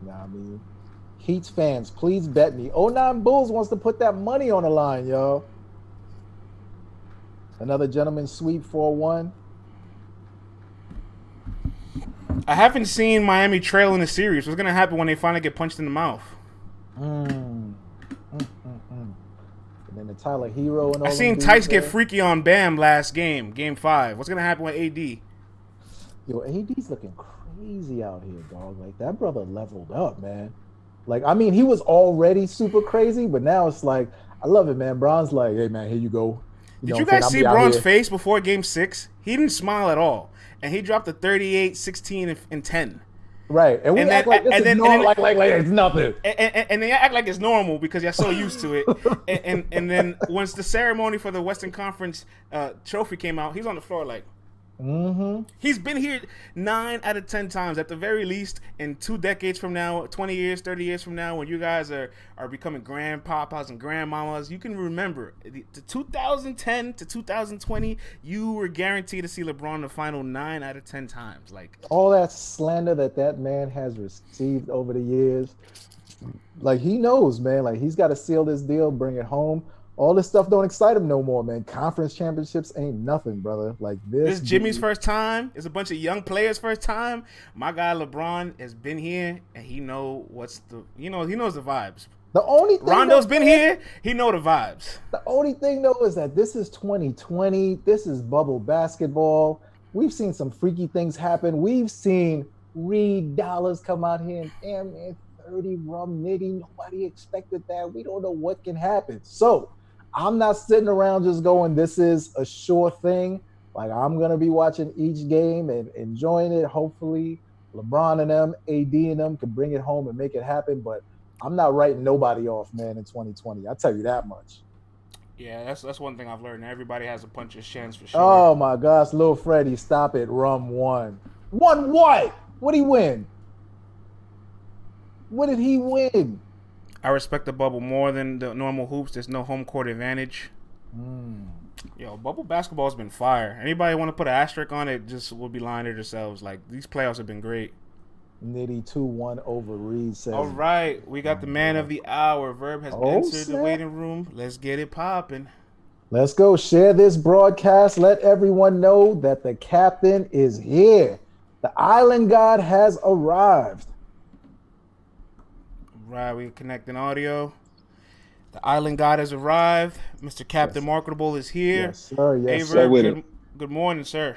You know what I mean? Heat's fans, please bet me. 09 Bulls wants to put that money on the line, yo. Another gentleman sweep 4-1. I haven't seen Miami trail in the series. What's going to happen when they finally get punched in the mouth? And then the Tyler Hero and all. I seen Tice get freaky on Bam last game, Game 5. What's going to happen with AD? Yo, AD's looking crazy out here, dog. Like, that brother leveled up, man. Like, I mean, he was already super crazy, but now it's like, I love it, man. Bron's like, hey, man, here you go. Did you guys see Bron's face before Game 6? He didn't smile at all. And he dropped a 38, 16, and 10. Right. And we act like this is normal, like it's nothing. And they act like it's normal because you're so used to it. and then once the ceremony for the Western Conference trophy came out, he's on the floor like, He's been here 9 out of 10 times at the very least. In 2 decades from now, 20 years, 30 years from now, when you guys are becoming grandpapas and grandmamas, you can remember the 2010 to 2020, you were guaranteed to see LeBron in the final 9 out of 10 times. Like, all that slander that man has received over the years, like, he knows, man. Like, he's got to seal this deal, bring it home. All this stuff don't excite him no more, man. Conference championships ain't nothing, brother. Like, this is Jimmy's first time. It's a bunch of young players' first time. My guy LeBron has been here, and he knows the vibes. The only thing Rondo's been here. He know the vibes. The only thing though is that this is 2020. This is bubble basketball. We've seen some freaky things happen. We've seen Reed Dollars come out here and damn man 30 rum nitty. Nobody expected that. We don't know what can happen. So I'm not sitting around just going, this is a sure thing. Like, I'm going to be watching each game and enjoying it. Hopefully, LeBron and them, AD and them can bring it home and make it happen. But I'm not writing nobody off, man, in 2020. I'll tell you that much. Yeah, that's one thing I've learned. Everybody has a puncher's chance for sure. Oh, my gosh. Lil Freddie, stop it. Rum won. Won what? What did he win? What did he win? I respect the bubble more than the normal hoops. There's no home court advantage. Yo, bubble basketball's been fire. Anybody want to put an asterisk on it just will be lying to themselves. Like, these playoffs have been great. Nitty 2-1 over Reed All says. right, we got the man of the hour. Verb has Oh, entered the snap. waiting room. Let's get it popping. Let's go share this broadcast. Let everyone know that the captain is here. The island god has arrived. Right, we connecting audio. The island god has arrived. Mr. Captain Yes. Marketable is here. Yes, sir. Hey, Yes, Verb, sir. good morning, sir.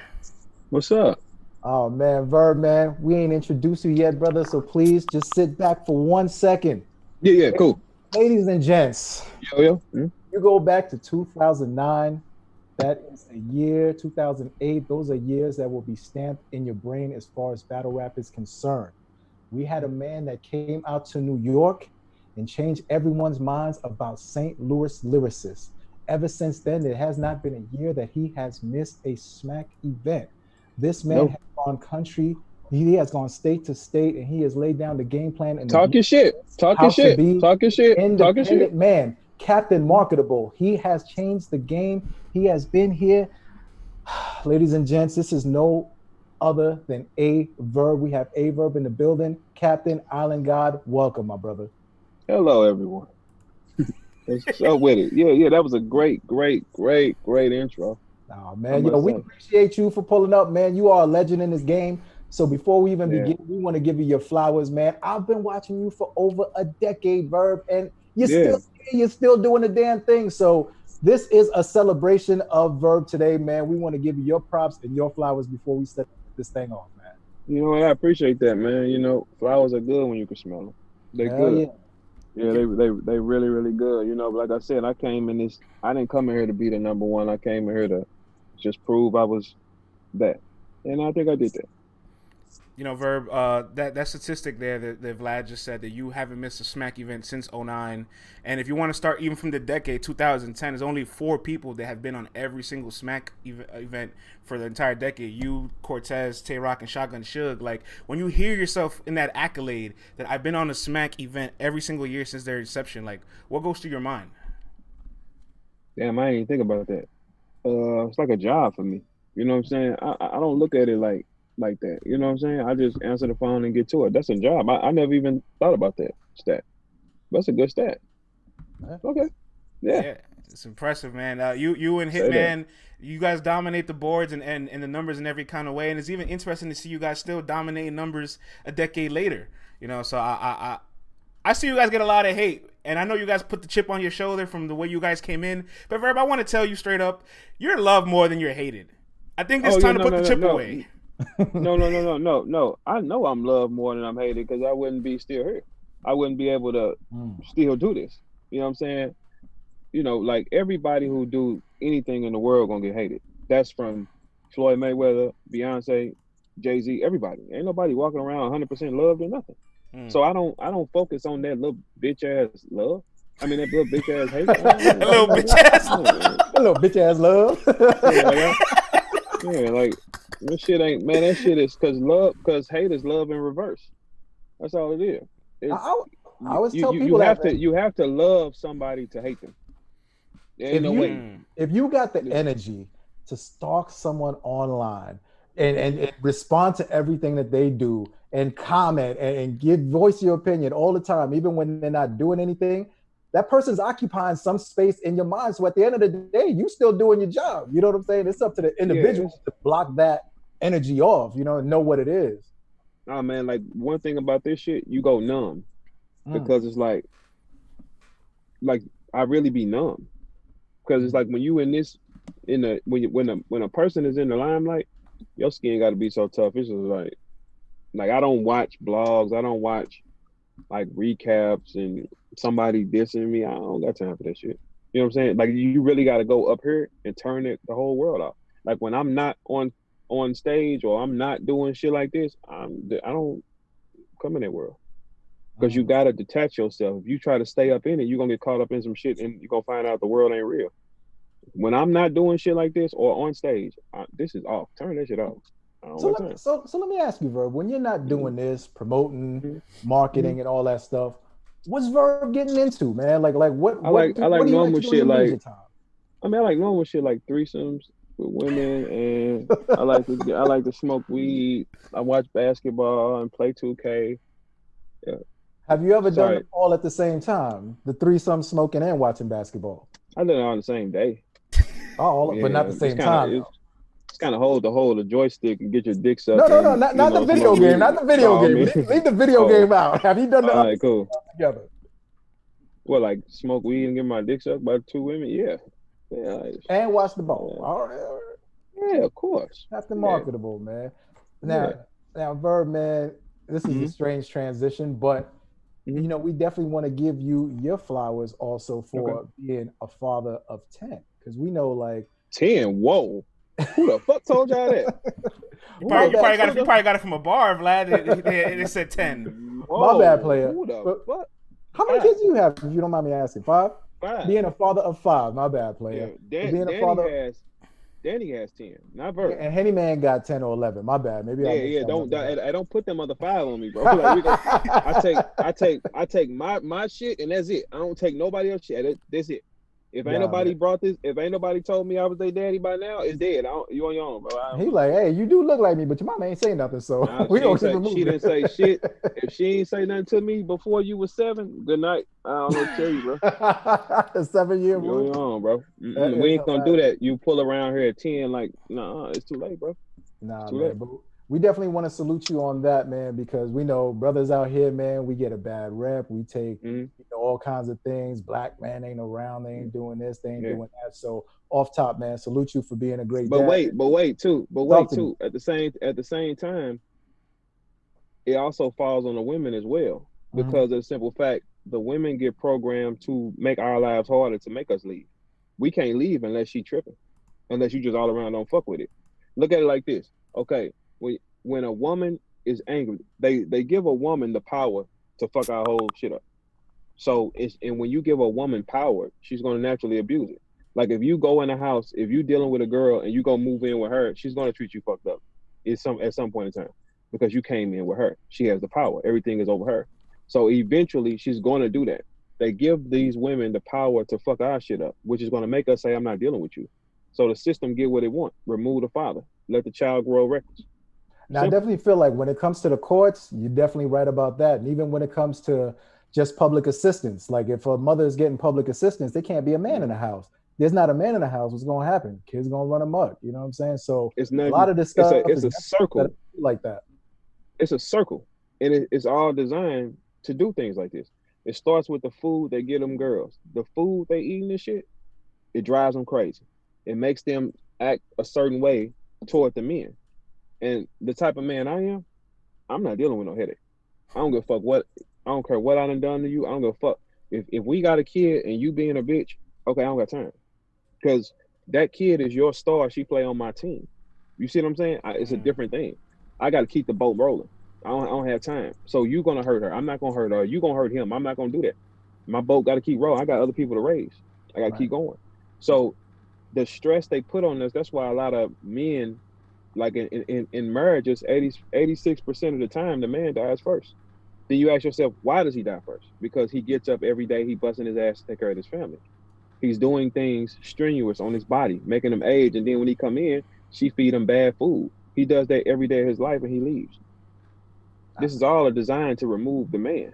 What's up? Oh, man, Verb, man, we ain't introduced you yet, brother, so please just sit back for 1 second. Yeah, cool. Ladies and gents, Yo. you go back to 2009, that is a year, 2008, those are years that will be stamped in your brain as far as battle rap is concerned. We had a man that came out to New York and changed everyone's minds about St. Louis lyricists. Ever since then, there has not been a year that he has missed a smack event. This man has gone country, he has gone state to state, and he has laid down the game plan and Talking shit. independent man, Captain Marketable. He has changed the game. He has been here. Ladies and gents, this is no other than A Verb. We have A Verb in the building. Captain Island God, welcome, my brother. Hello, everyone. What's up with it? Yeah, that was a great intro. Oh, man, we appreciate you for pulling up, man. You are a legend in this game. So before we even begin, we want to give you your flowers, man. I've been watching you for over a decade, Verb, and you're still doing the damn thing. So this is a celebration of Verb today, man. We want to give you your props and your flowers before we set this thing off, man. You know what? I appreciate that, man. You know, flowers are good when you can smell them. They're good. Yeah, they really good. You know, but like I said, I didn't come in here to be the number one. I came in here to just prove I was that. And I think I did that. You know, Verb, that statistic there that Vlad just said, that you haven't missed a smack event since 2009. And if you want to start even from the decade 2010, there's only 4 people that have been on every single smack event for the entire decade. You, Cortez, Tay Rock, and Shotgun Suge. Like, when you hear yourself in that accolade that I've been on a smack event every single year since their inception, like, what goes through your mind? Damn, I didn't think about that. It's like a job for me. You know what I'm saying? I don't look at it like that. You know what I'm saying? I just answer the phone and get to it. That's a job. I never even thought about that stat. That's a good stat. Okay. Yeah. It's impressive, man. You and Hitman, you guys dominate the boards and the numbers in every kind of way. And it's even interesting to see you guys still dominating numbers a decade later. You know, so I see you guys get a lot of hate. And I know you guys put the chip on your shoulder from the way you guys came in. But Verb, I want to tell you straight up, you're loved more than you're hated. I think it's time to put the chip away. No. I know I'm loved more than I'm hated, because I wouldn't be still here. I wouldn't be able to still do this. You know what I'm saying? You know, like, everybody who do anything in the world gonna get hated. That's from Floyd Mayweather, Beyonce, Jay-Z, everybody. Ain't nobody walking around 100% loved or nothing. So I don't focus on that little bitch ass love. I mean, that little bitch ass hate. A little bitch ass love. A little bitch ass love. Yeah, like, that shit ain't, man, that shit is because hate is love in reverse. That's all it is. I always tell people you have to love somebody to hate them. There ain't no way. If you got the energy to stalk someone online and respond to everything that they do and comment and voice your opinion all the time, even when they're not doing anything, that person's occupying some space in your mind. So at the end of the day, you still doing your job. You know what I'm saying? It's up to the individual to block that energy off, you know what it is. Nah, man, like, one thing about this shit, you go numb. Because it's like I really be numb. Because it's like, when you when a person is in the limelight, your skin got to be so tough. It's just like I don't watch blogs. I don't watch, like, recaps and somebody dissing me. I don't got time for that shit. You know what I'm saying? Like, you really got to go up here and turn the whole world off. Like, when I'm not on stage or I'm not doing shit like this, I don't come in that world. Because you got to detach yourself. If you try to stay up in it, you're going to get caught up in some shit and you're going to find out the world ain't real. When I'm not doing shit like this or on stage, this is off. Turn that shit off. So let me ask you, Verb, when you're not doing this, promoting, marketing, and all that stuff, what's Verb getting into, man? Like what? I like normal shit. Like, I mean, I like normal shit like threesomes with women, and I like to smoke weed. I watch basketball and play 2K. Yeah, Have you ever done them sorry, all at the same time? The threesome, smoking, and watching basketball. I did it on the same day. Oh, but not Yeah, the same time though. it's kind of hold the joystick and get your dick No, sucked no, no, and not the video smoke game, weed. not the video Oh, I game. mean, Leave the video oh, game out. Have you done the all other right, cool. together? What, like smoke weed and get my dick sucked by two women? Yeah, yeah, And watch the ball. yeah, All right, all right. yeah, of course. That's the Yeah, marketable, man. yeah. Now, Verb, man, this is a Mm-hmm, strange transition, but mm-hmm. we definitely want to give you your flowers also Okay. for being a father of 10. Because we know, like, 10. Whoa. Who the fuck told y'all that? You Who the probably, you fuck probably got it. told You y'all? probably got it from a bar, Vlad. It said 10. my bad, Whoa. player. Who the But fuck? how many 5. kids do you have, if you don't mind me asking? 5? 5. Being a father of 5, my bad, Yeah. player. But being a father, Danny has 10. Not Verb. and Henny Man got 10 or 11. My bad. Maybe I Yeah, mixed yeah. that Don't up. I don't put them other 5 on me, bro. Like we go. I take my shit and that's it. I don't take nobody else shit. That's it. If ain't Nah, nobody man. brought this, if ain't nobody told me I was their daddy by now, it's dead. You on your own, bro. He like, hey, you do look like me, but your mama ain't saying nothing, so Nah, we gonna keep it she moving. didn't say shit. If she ain't say nothing to me before you was 7, good night. I don't know what to tell you, bro. A 7-year You on rule. your own, bro. That We is ain't gonna do hilarious. that. You pull around here at 10, like, nah, it's too late, bro. Nah, Too late. man, but we definitely want to salute you on that, man, because we know brothers out here, man, we get a bad rep. We take Mm-hmm. all kinds of things. Black man ain't around. They ain't doing this. They ain't Yeah. doing that. So off top, man, salute you for being a great But dad. wait too. Talk to me. At the same time, it also falls on the women as well. Mhm. Because of the simple fact the women get programmed to make our lives harder to make us leave. We can't leave unless she tripping. Unless you just all around don't fuck with it. Look at it like this. Okay, when a woman is angry, they give a woman the power to fuck our whole shit up. So and when you give a woman power, she's gonna naturally abuse it. Like if you go in a house, if you dealing with a girl and you go move in with her, she's gonna treat you fucked up. At some point in time. Because you came in with her. She has the power. Everything is over her. So eventually she's gonna do that. They give these women the power to fuck our shit up, which is gonna make us say, I'm not dealing with you. So the system get what it want. Remove the father. Let the child grow reckless. Now, I Simple. definitely feel like when it comes to the courts, you're definitely right about that. And even when it comes to just public assistance, like if a mother is getting public assistance, there can't be a man in the house. There's not a man in the house. What's going to happen? Kids going to run amok. You know what I'm saying? So It's a nothing. lot of this stuff It's is a circle. like that. It's a circle. And it's all designed to do things like this. It starts with the food they get them girls. The food they eating this shit, it drives them crazy. It makes them act a certain way toward the men. And the type of man I am, I'm not dealing with no headache. I don't give a fuck what I don't care what I done to you. I don't give a fuck. If we got a kid and you being a bitch, okay, I don't got time. Because that kid is your star. She play on my team. You see what I'm saying? It's a different thing. I got to keep the boat rolling. I don't have time. So you gonna hurt her. I'm not gonna hurt her. You gonna hurt him. I'm not gonna do that. My boat got to keep rolling. I got other people to raise. I got to keep going. So the stress they put on us, that's why a lot of men, like in marriages, 86% of the time, the man dies first. Then you ask yourself, why does he die first? Because he gets up every day, he busting his ass to take care of his family. He's doing things strenuous on his body, making him age. And then when he come in, she feed him bad food. He does that every day of his life and he leaves. This is all a design to remove the man.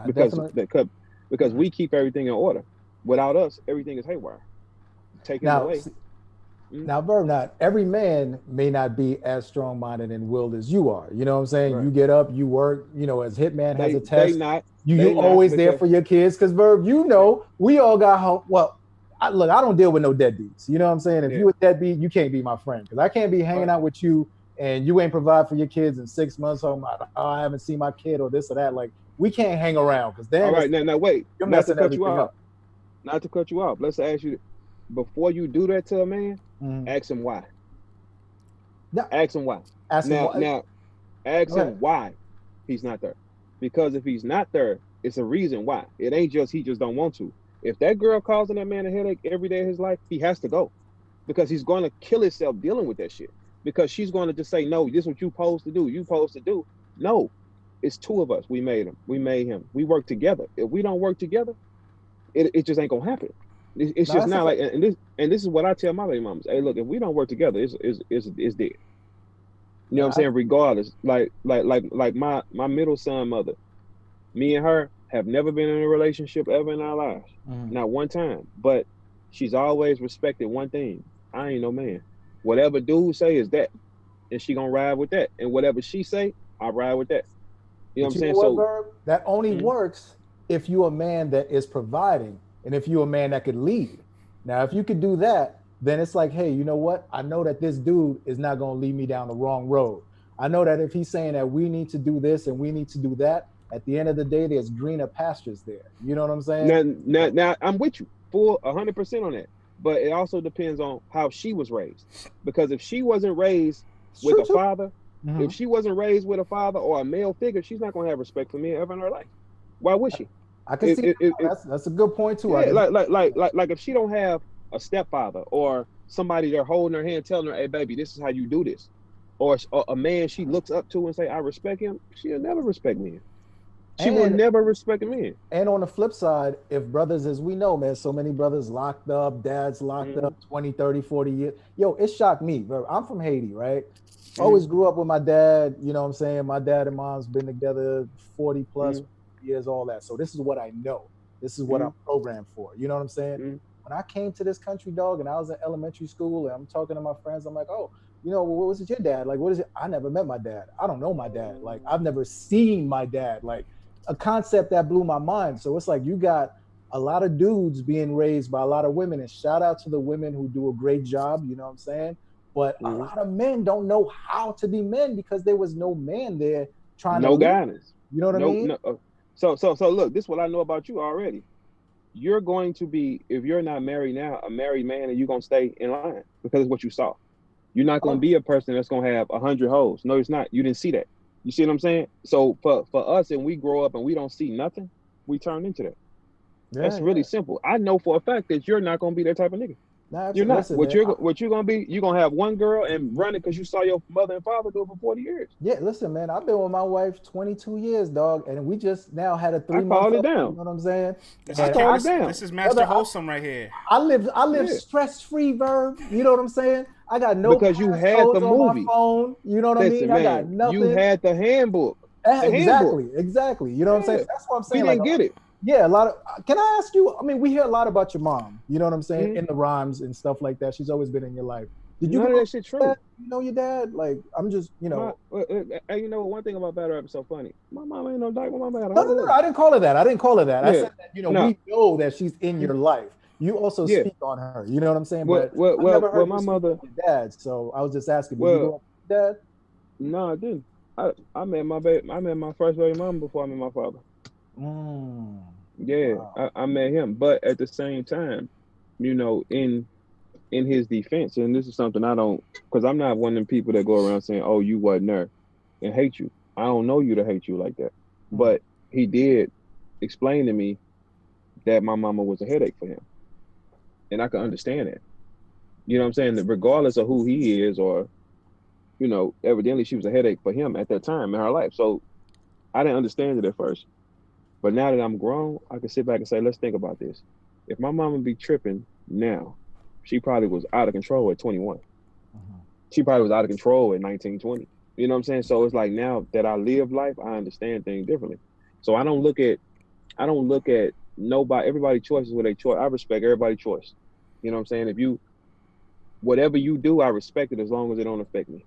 Because we keep everything in order. Without us, everything is haywire. Take him away. Now, Verb, not every man may not be as strong-minded and willed as you are. You know what I'm saying? Right. You get up, you work, as Hitman has a test. You always there for your kids. Because, Verb, we all got home. Well, I don't deal with no deadbeats. You know what I'm saying? If you a deadbeat, you can't be my friend. Because I can't be hanging out with you and you ain't provide for your kids in 6 months. Oh, I haven't seen my kid or this or that. Like, we can't hang around. Because then, all right, now wait. You're messing everything up. Not to cut you off. Let's ask you, before you do that to a man, ask him why. No. Ask him why. Ask him why he's not there. Because if he's not there, it's a reason why. It ain't just he just don't want to. If that girl causing that man a headache every day of his life, he has to go. Because he's going to kill himself dealing with that shit. Because she's going to just say, no, this is what you supposed to do. You supposed to do. No. It's two of us. We made him. We made him. We work together. If we don't work together, it just ain't going to happen. It's No, just that's a not like, fact. and this is what I tell my baby mamas. Hey, look, if we don't work together, it's dead. You know what I'm Yeah, saying? Regardless, like my middle son mother, me and her have never been in a relationship ever in our lives, mhm. not one time. But she's always respected one thing: I ain't no man. Whatever dude say is that, and she gonna ride with that. And whatever she say, I ride with that. You know what I'm But you know saying? what, So, Verb? That only mm, works if you're a man that is providing and if you're a man that could lead. Now, if you could do that, then it's like, hey, you know what? I know that this dude is not going to lead me down the wrong road. I know that if he's saying that we need to do this and we need to do that, at the end of the day, there's greener pastures there. You know what I'm saying? now I'm with you full 100% on that. But it also depends on how she was raised. Because if she wasn't raised It's with true a too. father, if Mhm. she wasn't raised with a father or a male figure, she's not gonna have respect for me ever in her life. Why would she? I can It, see that. it, it, it That's a good point too. I yeah, can definitely see that. like if she don't have a stepfather or somebody there holding her hand, telling her, "Hey, baby, this is how you do this," or a man she looks up to and say, "I respect him," she'll never respect me. She will And never respect a man. And on the flip side, if brothers, as we know, man, so many brothers locked up, dads locked up Mm-hmm, 20, 30, 40 years. Yo, it shocked me, bro. I'm from Haiti, right? mm-hmm, Always grew up with my dad. You know what I'm saying? My dad and mom's been together 40 plus mm-hmm, years, all that. So this is what I know. This is what mm-hmm, I'm programmed for. You know what I'm saying? mm-hmm. When I came to this country, dog, and I was in elementary school and I'm talking to my friends, I'm like, oh, you know, what was it your dad? Like, what is it? I never met my dad. I don't know my dad. Like, I've never seen my dad. Like, a concept that blew my mind. So it's like you got a lot of dudes being raised by a lot of women, and shout out to the women who do a great job. You know what I'm saying? But a Mm-hmm. lot of men don't know how to be men because there was no man there trying to No lead. guidance. You know what I No, mean? no. So look, this is what I know about you already. You're going to be, if you're not married now, a married man, and you're gonna stay in line because of what you saw. You're not gonna Oh, be a person that's gonna have 100 hoes. No, it's not. You didn't see that. You see what I'm saying? So for us, and we grow up and we don't see nothing, we turn into that. yeah, That's really yeah. simple. I know for a fact that you're not gonna be that type of nigga. Nah, You're not. listen, man. What you're gonna be? You're gonna have one girl and run it because you saw your mother and father do it for 40 years. Yeah, listen, man. I've been with my wife 22 years, dog, and we just now had a I 3 month called it old. You down. know what I'm saying? This I is And called I, it down. This is brother, Master Wholesome right here. I live Yeah, stress free, Verb. You know what I'm saying? I got no because you had the passcodes on my movie. phone. You know what I mean? Listen, I got man, you nothing. had the handbook. The handbook. Exactly, exactly. You know what I'm saying? Yeah. So that's what I'm We saying. Like, didn't get it. yeah, a lot of. Can I ask you? I mean, we hear a lot about your mom. You know what I'm saying? Mhm. In the rhymes and stuff like that. She's always been in your life. Did you None grow of up that shit with that? true. You know your dad? Like, I'm just, My, you know, one thing about battle rap is so funny. My mom ain't no dyke. My mom had a no, no, whole no, no. life. I didn't call her that. I didn't call her that. I Yeah. said that, No. we know that she's in Mm, your life. You also yeah. speak on her. You know what I'm saying? But I've never Well, heard you my speak mother. on your dad. So I was just asking, did you Well, grow up with your dad? no, I didn't. I met my baby. I met my first baby mama before I met my father. Mm, Yeah, wow. I met him. But at the same time, you know, in his defense, and this is something I don't, because I'm not one of them people that go around saying, "Oh, you wasn't there," and hate you. I don't know you to hate you like that. Mm, But he did explain to me that my mama was a headache for him, and I can understand that. You know what I'm saying? That regardless of who he is, or evidently she was a headache for him at that time in her life. So I didn't understand it at first, but now that I'm grown, I can sit back and say, let's think about this. If my mama be tripping now, she probably was out of control at 21. mhm. She probably was out of control at 19, 20. You know what I'm saying? So it's like now that I live life, I understand things differently. So I don't look at nobody, everybody choices with a choice. I respect everybody's choice. You know what I'm saying? If you whatever you do, I respect it as long as it don't affect me.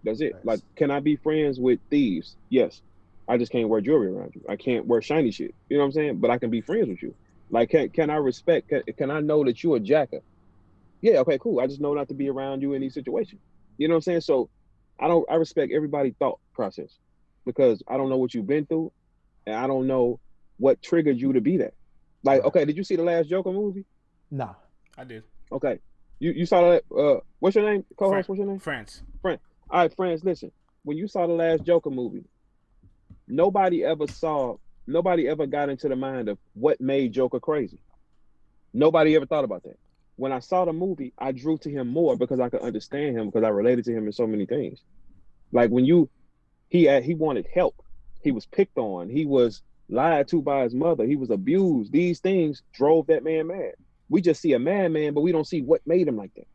That's it. Like, Nice. can I be friends with thieves? Yes. I just can't wear jewelry around you. I can't wear shiny shit. You know what I'm saying? But I can be friends with you. Like, can I respect? Can I know that you're a jacker? Yeah. Okay. Cool. I just know not to be around you in these situations. You know what I'm saying? So, I respect everybody's thought process because I don't know what you've been through, and I don't know what triggered you to be that. Like, Right. okay, did you see the last Joker movie? Nah. I did. Okay, you saw that. What's your name, Fran- co-host? What's your name? France. Friend. All right, friends. Listen, when you saw the last Joker movie, nobody ever saw, nobody ever got into the mind of what made Joker crazy. Nobody ever thought about that. When I saw the movie, I drew to him more because I could understand him because I related to him in so many things. Like when he wanted help, he was picked on, he was lied to by his mother, he was abused. These things drove that man mad. We just see a madman, but we don't see what made him like that.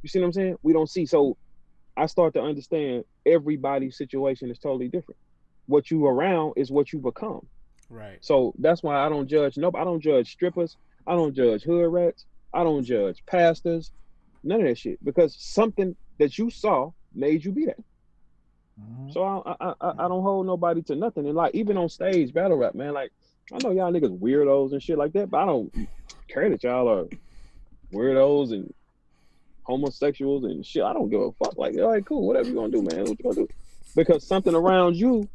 You see what I'm saying? We don't see. So I start to understand everybody's situation is totally different. What you around is what you become. Right. So that's why I don't judge. Nope. I don't judge strippers. I don't judge hood rats. I don't judge pastors. None of that shit. Because something that you saw made you be that. Mhm. So I don't hold nobody to nothing. And like even on stage battle rap, man, like I know y'all niggas weirdos and shit like that, but I don't care that y'all are weirdos and homosexuals and shit. I don't give a fuck. Like, all right, cool, whatever you gonna do, man. What you gonna do? Because something around you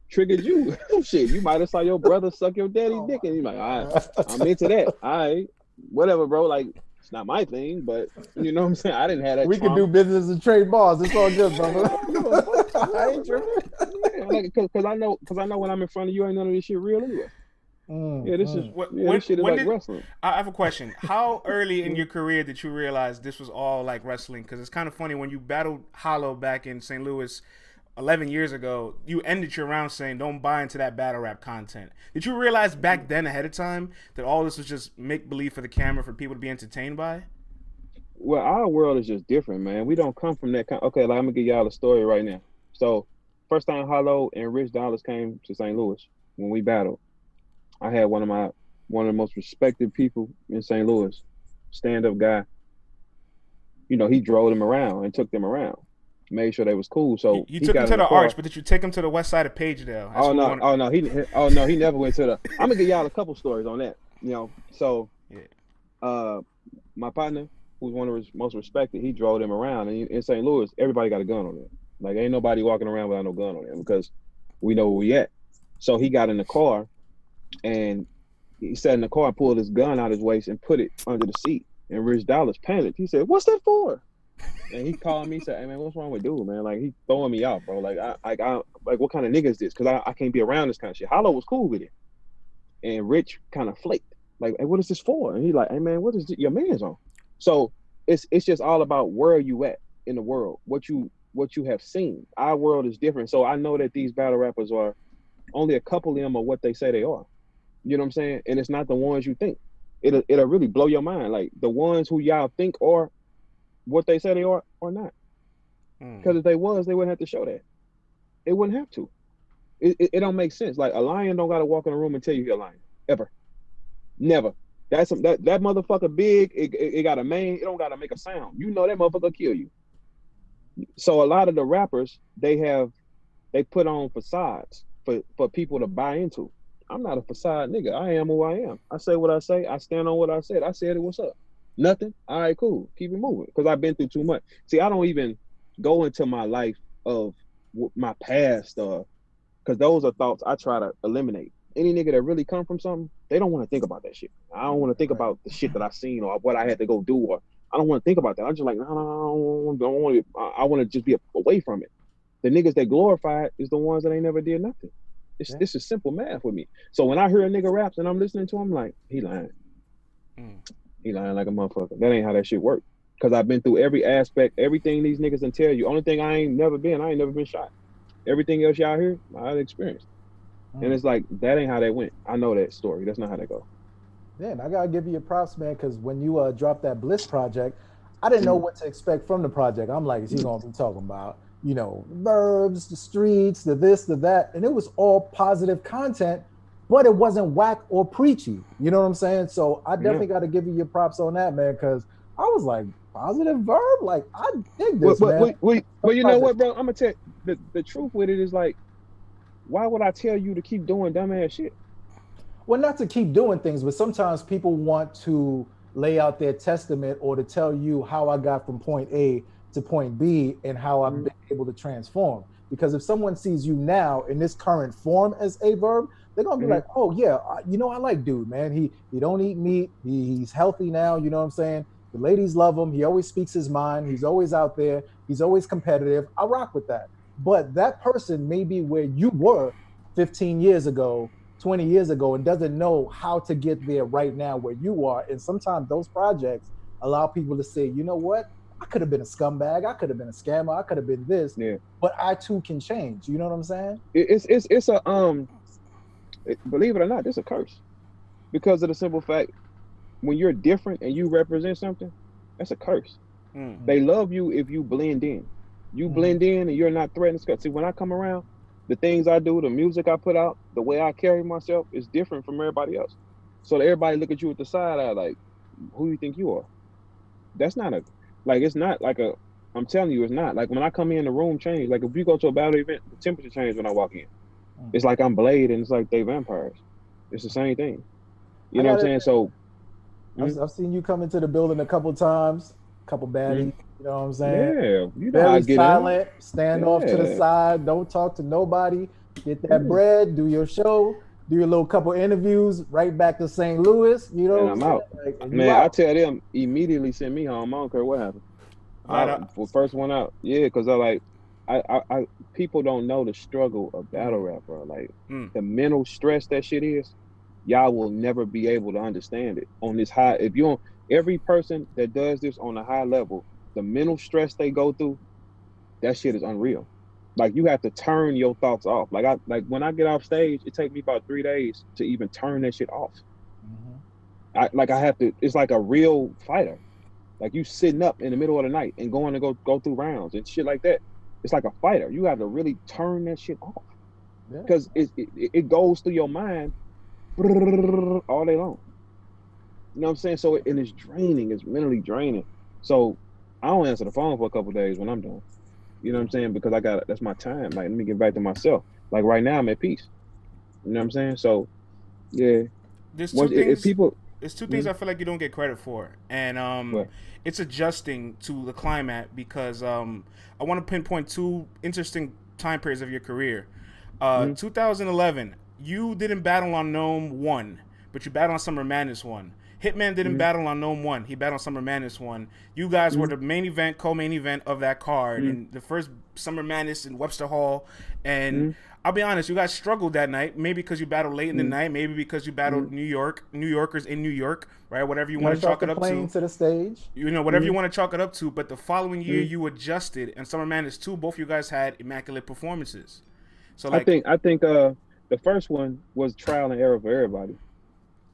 triggered you. Shit, you might have saw your brother suck your daddy's dick, and you're like, all right, I'm into that. All right, whatever, bro. Like, it's not my thing, but you know what I'm saying. I didn't have that. We trauma. can do business and trade bars. It's all good, brother. I don't give a fuck. I ain't tripping. Yeah, like, cause I know when I'm in front of you, ain't none of this shit real anyway. Yeah, this is this shit is like wrestling. I have a question. How early in your career did you realize this was all like wrestling? Because it's kind of funny when you battled Hollow back in St. Louis 11 years ago, you ended your round saying don't buy into that battle rap content. Did you realize back then ahead of time that all this was just make believe for the camera for people to be entertained by? Well, our world is just different, man. We don't come from that kind. Okay, like, I'm gonna give y'all a story right now. So, first time Hollow and Rich Dollars came to St. Louis when we battled, I had one of the most respected people in St. Louis, stand-up guy. You know, he drove them around and took them around, made sure they was cool. So you took him to the Arch, but did you take him to the west side of Pagedale? Oh no, he never went to the. I'm gonna give y'all a couple stories on that. You know, so my partner, who's one of his most respected, he drove them around, and in St. Louis, everybody got a gun on them. Like, ain't nobody walking around without no gun on them because we know where we at. So he got in the car, and he sat in the car, pulled his gun out his waist, and put it under the seat. And Rich Dollars panicked. He said, "What's that for?" And he called me, said, "Hey man, what's wrong with dude, man? Like, he throwing me out, bro. Like, I what kind of nigga is this? Because I can't be around this kind of shit." Hollow was cool with it, and Rich kind of flaked. Like, "Hey, what is this for?" And he like, "Hey man, what is your man's on?" So it's just all about where are you at in the world, what you have seen. Our world is different. So I know that these battle rappers are only a couple of them are what they say they are. You know what I'm saying? And it's not the ones you think. It'll really blow your mind. Like, the ones who y'all think are what they say they are or not. Because if they was, they wouldn't have to show that. It wouldn't have to. It don't make sense. Like, a lion don't gotta walk in a room and tell you you're a lion. Ever. Never. That motherfucker big, it got a mane, it don't gotta make a sound. You know that motherfucker kill you. So a lot of the rappers, they put on facades for people to buy into. I'm not a facade nigga. I am who I am. I say what I say. I stand on what I said. I said it. What's up? Nothing. All right, cool. Keep it moving. Because I've been through too much. See, I don't even go into my life of my past, because those are thoughts I try to eliminate. Any nigga that really come from something, they don't want to think about that shit. I don't want to think about the shit that I seen or what I had to go do, or I don't want to think about that. I'm just like, no, I don't want to. I want to just be away from it. The niggas that glorify it is the ones that ain't never did nothing. This is simple math with me. So when I hear a nigga raps and I'm listening to him, I'm like, he lying. He lying like a motherfucker. That ain't how that shit work. Because I've been through every aspect, everything these niggas can tell you. Only thing I ain't never been shot. Everything else y'all hear, I experienced. And it's like, that ain't how that went. I know that story. That's not how that go. Yeah, and I gotta give you your props, man, because when you dropped that Bliss project, I didn't know what to expect from the project. I'm like, is he gonna be talking about, you know, verbs, the streets, the this, the that, and it was all positive content, but it wasn't whack or preachy. You know what I'm saying? So I definitely got to give you your props on that, man, because I was like, positive verb, like, I dig this, man. Well, you know what, bro? I'm gonna tell you, the truth with it is, like, why would I tell you to keep doing dumbass shit? Well, not to keep doing things, but sometimes people want to lay out their testament or to tell you how I got from point A to point B and how I've been able to transform. Because if someone sees you now in this current form as a verb, they're gonna be like, oh yeah, you know, I like dude, man. He don't eat meat. He's healthy now. You know what I'm saying? The ladies love him. He always speaks his mind. He's always out there. He's always competitive. I rock with that. But that person may be where you were 15 years ago, 20 years ago, and doesn't know how to get there right now where you are. And sometimes those projects allow people to say, you know what? I could have been a scumbag. I could have been a scammer. I could have been this. Yeah. But I too can change. You know what I'm saying? It's a believe it or not, it's a curse, because of the simple fact when you're different and you represent something, that's a curse. Mm. They love you if you blend in. You blend in and you're not threatened. See, when I come around, the things I do, the music I put out, the way I carry myself is different from everybody else. So everybody look at you at the side eye like, who you think you are? That's not a like. It's not like a. I'm telling you, it's not like when I come in, the room change. Like if you go to a battle event, the temperature change when I walk in. It's like I'm Blade and it's like they vampires. It's the same thing. You I know what I'm gotta saying? admit, So I've seen you come into the building a couple times, couple baddies. You know what I'm saying? yeah, you know how I Very get in. silent, stand off to the Yeah, side, don't talk to nobody, get that yeah. bread, do your show, do your little couple interviews, right back to St. Louis. You know And what I'm I'm saying? out. Like, and you Man, I out. tell them immediately send me home. I don't care what happens. Right. For first one out. Yeah, because I like I people don't know the struggle of battle rap, bro. Like Mm. the mental stress that shit is, y'all will never be able to understand it on this high. If you don't, every person that does this on a high level, the mental stress they go through, that shit is unreal. Like you have to turn your thoughts off. Like when I get off stage, it takes me about 3 days to even turn that shit off. I have to. It's like a real fighter. Like you sitting up in the middle of the night and going to go through rounds and shit like that. It's like a fighter. You have to really turn that shit off Yeah. because it goes through your mind all day long. You know what I'm saying? So and it's draining. It's mentally draining. So I don't answer the phone for a couple of days when I'm done. You know what I'm saying? Because that's my time. Like let me get back to myself. Like right now I'm at peace. You know what I'm saying? So yeah. There's two Once if things. people There's two things I feel like you don't get credit for, and what it's adjusting to the climate because I want to pinpoint two interesting time periods of your career. 2011, you didn't battle on Gnome 1, but you battled on Summer Madness 1. Hitman didn't battle on Gnome 1, he battled on Summer Madness 1. You guys were the main event, co-main event of that card, and the first Summer Madness in Webster Hall, and I'll be honest, you guys struggled that night. Maybe because you battled late in the night. Maybe because you battled New Yorkers in New York, right? Whatever you want to chalk it up to. To the stage. You know, whatever you want to chalk it up to. But the following year, you adjusted, and Summer Madness 2, both you guys had immaculate performances. So I like, think the first one was trial and error for everybody.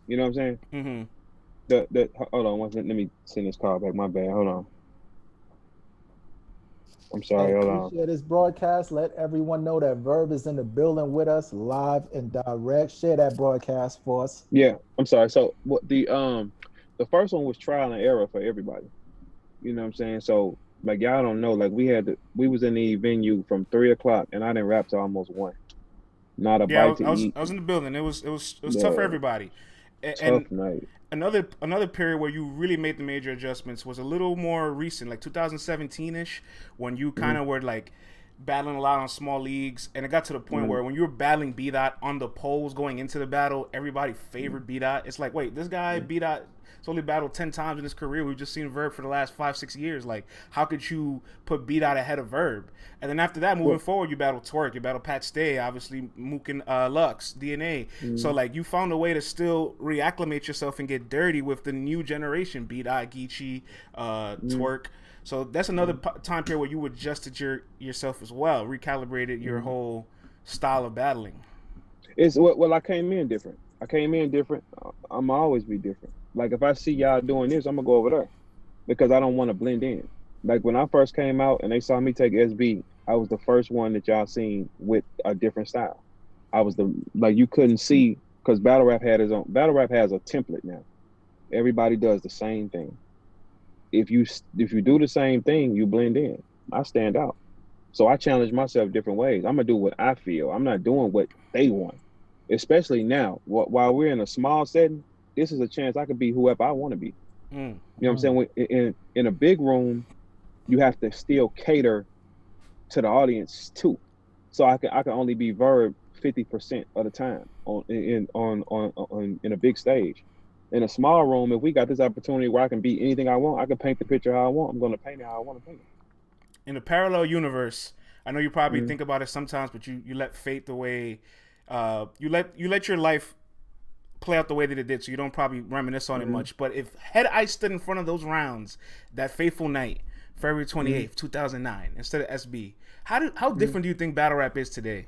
You know what I'm saying? The hold on, let me send this call back. My bad. Hold on. I'm sorry. Hey, Hold please on. share this broadcast. Let everyone know that Verb is in the building with us, live and direct. Share that broadcast for us. Yeah, I'm sorry. So what the first one was trial and error for everybody. You know what I'm saying? So like y'all don't know, like we was in the venue from 3 o'clock and I didn't rap till almost 1. Not a yeah, bite to eat. I was in the building. It was Yeah, tough for everybody. tough And night. another period where you really made the major adjustments was a little more recent, like 2017ish, when you kind of were like battling a lot on small leagues, and it got to the point where when you were battling B Dot on the polls going into the battle, everybody favored B Dot. It's like, wait, this guy B Dot has only battled 10 times in his career. We've just seen Verb for the last 5-6 years. Like, how could you put B Dot ahead of Verb? And then after that, moving forward, you battle Twerk, you battle Pat Stay, obviously Mook and Lux, DNA. So like you found a way to still reacclimate yourself and get dirty with the new generation, B Dot, Geechee, Twerk. So that's another time period where you adjusted yourself as well, recalibrated your whole style of battling. It's well, I came in different. I'm always be different. Like if I see y'all doing this, I'm gonna go over there because I don't want to blend in. Like when I first came out and they saw me take SB, I was the first one that y'all seen with a different style. I was like you couldn't see because battle rap has a template now. Everybody does the same thing. If you do the same thing, you blend in. I stand out. So I challenge myself different ways. I'm gonna do what I feel. I'm not doing what they want. Especially now, while we're in a small setting, this is a chance I could be whoever I want to be. You know what I'm saying? In a big room, you have to still cater to the audience too. So I can only be Verb 50% of the time in a big stage. In a small room, if we got this opportunity where I can be anything I want, I can paint the picture how I want. I'm going to paint it how I want to paint it. In a parallel universe, I know you probably think about it sometimes, but you let fate the way you let your life play out the way that it did, so you don't probably reminisce on it much. But if had I stood in front of those rounds that fateful night, February 28th, 2009, instead of SB, how different do you think battle rap is today?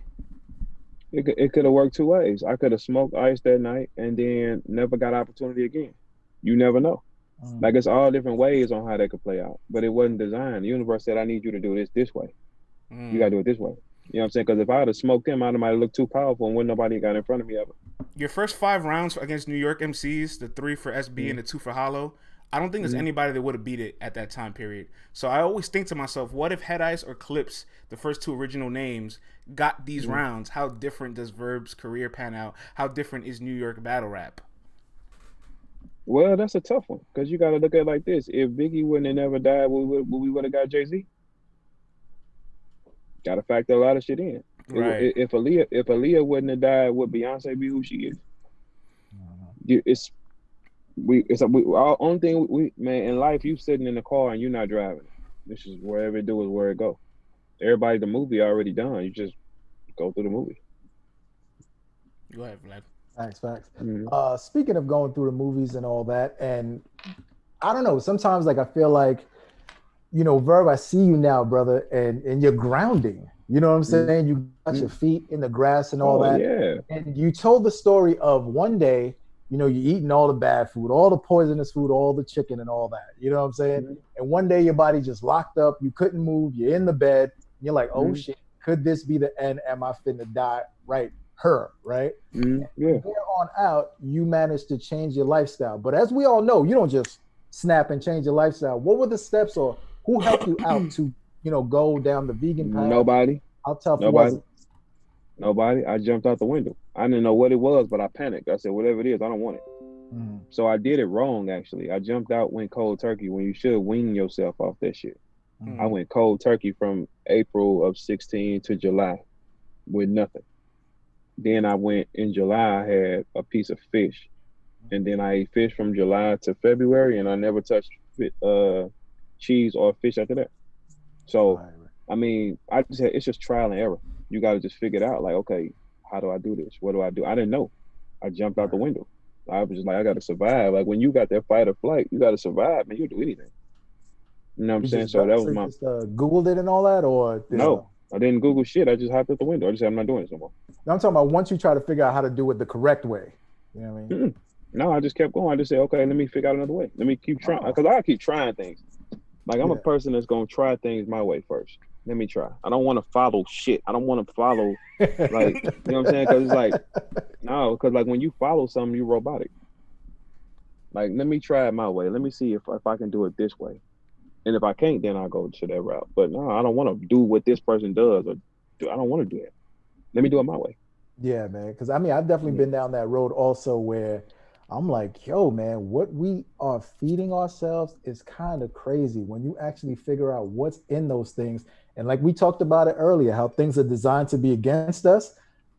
It could have worked two ways. I could have smoked ice that night and then never got opportunity again. You never know. Mm. Like it's all different ways on how that could play out, but it wasn't designed. The universe said, "I need you to do this way. You gotta do it this way." You know what I'm saying? Because if I had smoked him, I might have looked too powerful, and wouldn't nobody got in front of me ever. Your first 5 rounds against New York MCs, the 3 for SB and the 2 for Hollow, I don't think there's anybody that would have beat it at that time period. So I always think to myself, what if Head Ice or Clips, the first 2 original names, got these rounds? How different does Verb's career pan out? How different is New York battle rap? Well, that's a tough one because you got to look at it like this: if Biggie wouldn't have never died, we would have got Jay-Z. Got to factor a lot of shit in. Right. If Aaliyah wouldn't have died, would Beyonce be who she is? Our only thing man in life, you sitting in the car and you're not driving. This is wherever it do is where it go. Everybody, the movie already done. You just go through the movie. Go ahead, Vlad. Facts. Speaking of going through the movies and all that, and I don't know, sometimes like I feel like, Verb, I see you now, brother, and you're grounding. You know what I'm saying? You got your feet in the grass and all that. Yeah. And you told the story of one day, you're eating all the bad food, all the poisonous food, all the chicken and all that. You know what I'm saying? And one day your body just locked up. You couldn't move. You're in the bed. And you're like, oh shit, could this be the end? Am I finna die? Right? Right? Yeah. From there on out, you managed to change your lifestyle. But as we all know, you don't just snap and change your lifestyle. What were the steps, or who helped you out to, go down the vegan path? Nobody. How tough was it? Nobody. I jumped out the window. I didn't know what it was, but I panicked. I said, whatever it is, I don't want it. So I did it wrong, actually. I jumped out, went cold turkey when you should wean yourself off that shit. I went cold turkey from April of 16 to July with nothing. Then I went in July, I had a piece of fish. And then I ate fish from July to February, and I never touched cheese or fish after that. So, I mean, it's just trial and error. You got to just figure it out. Like, okay, how do I do this? What do I do? I didn't know. I jumped out the window. I was just like, I got to survive. Like when you got that fight or flight, you got to survive, man. You'll do anything. You know what I'm saying? So that was my. Just Googled it and all that, or no, I didn't Google shit. I just hopped out the window. I just said I'm not doing this no more. No, I'm talking about once you try to figure out how to do it the correct way. You know what I mean? No, I just kept going. I just said, okay, let me figure out another way. Let me keep trying, because I keep trying things. Like I'm a person that's gonna try things my way first. Let me try. I don't want to follow shit. I don't want to follow, like, you know what I'm saying? Because it's like, no, because like when you follow something, you're robotic. Like, let me try it my way. Let me see if I can do it this way. And if I can't, then I'll go to that route. But no, I don't want to do what this person does. I don't want to do it. Let me do it my way. Yeah, man. Because I mean, I've definitely been down that road also where I'm like, yo, man, what we are feeding ourselves is kind of crazy when you actually figure out what's in those things. And like we talked about it earlier, how things are designed to be against us.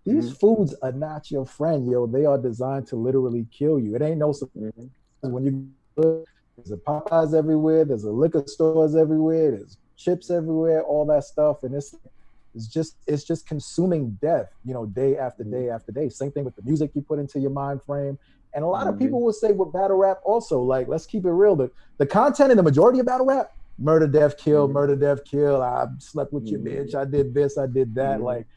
These foods are not your friend, yo. They are designed to literally kill you. It ain't no surprise when you there's a Popeyes everywhere, there's a liquor stores everywhere, there's chips everywhere, all that stuff, and it's just consuming death, day after day after day. Same thing with the music you put into your mind frame. And a lot of people will say with battle rap also, like, let's keep it real. The content in the majority of battle rap, murder, death, kill, murder, death, kill. I slept with your bitch. I did this, I did that. Like,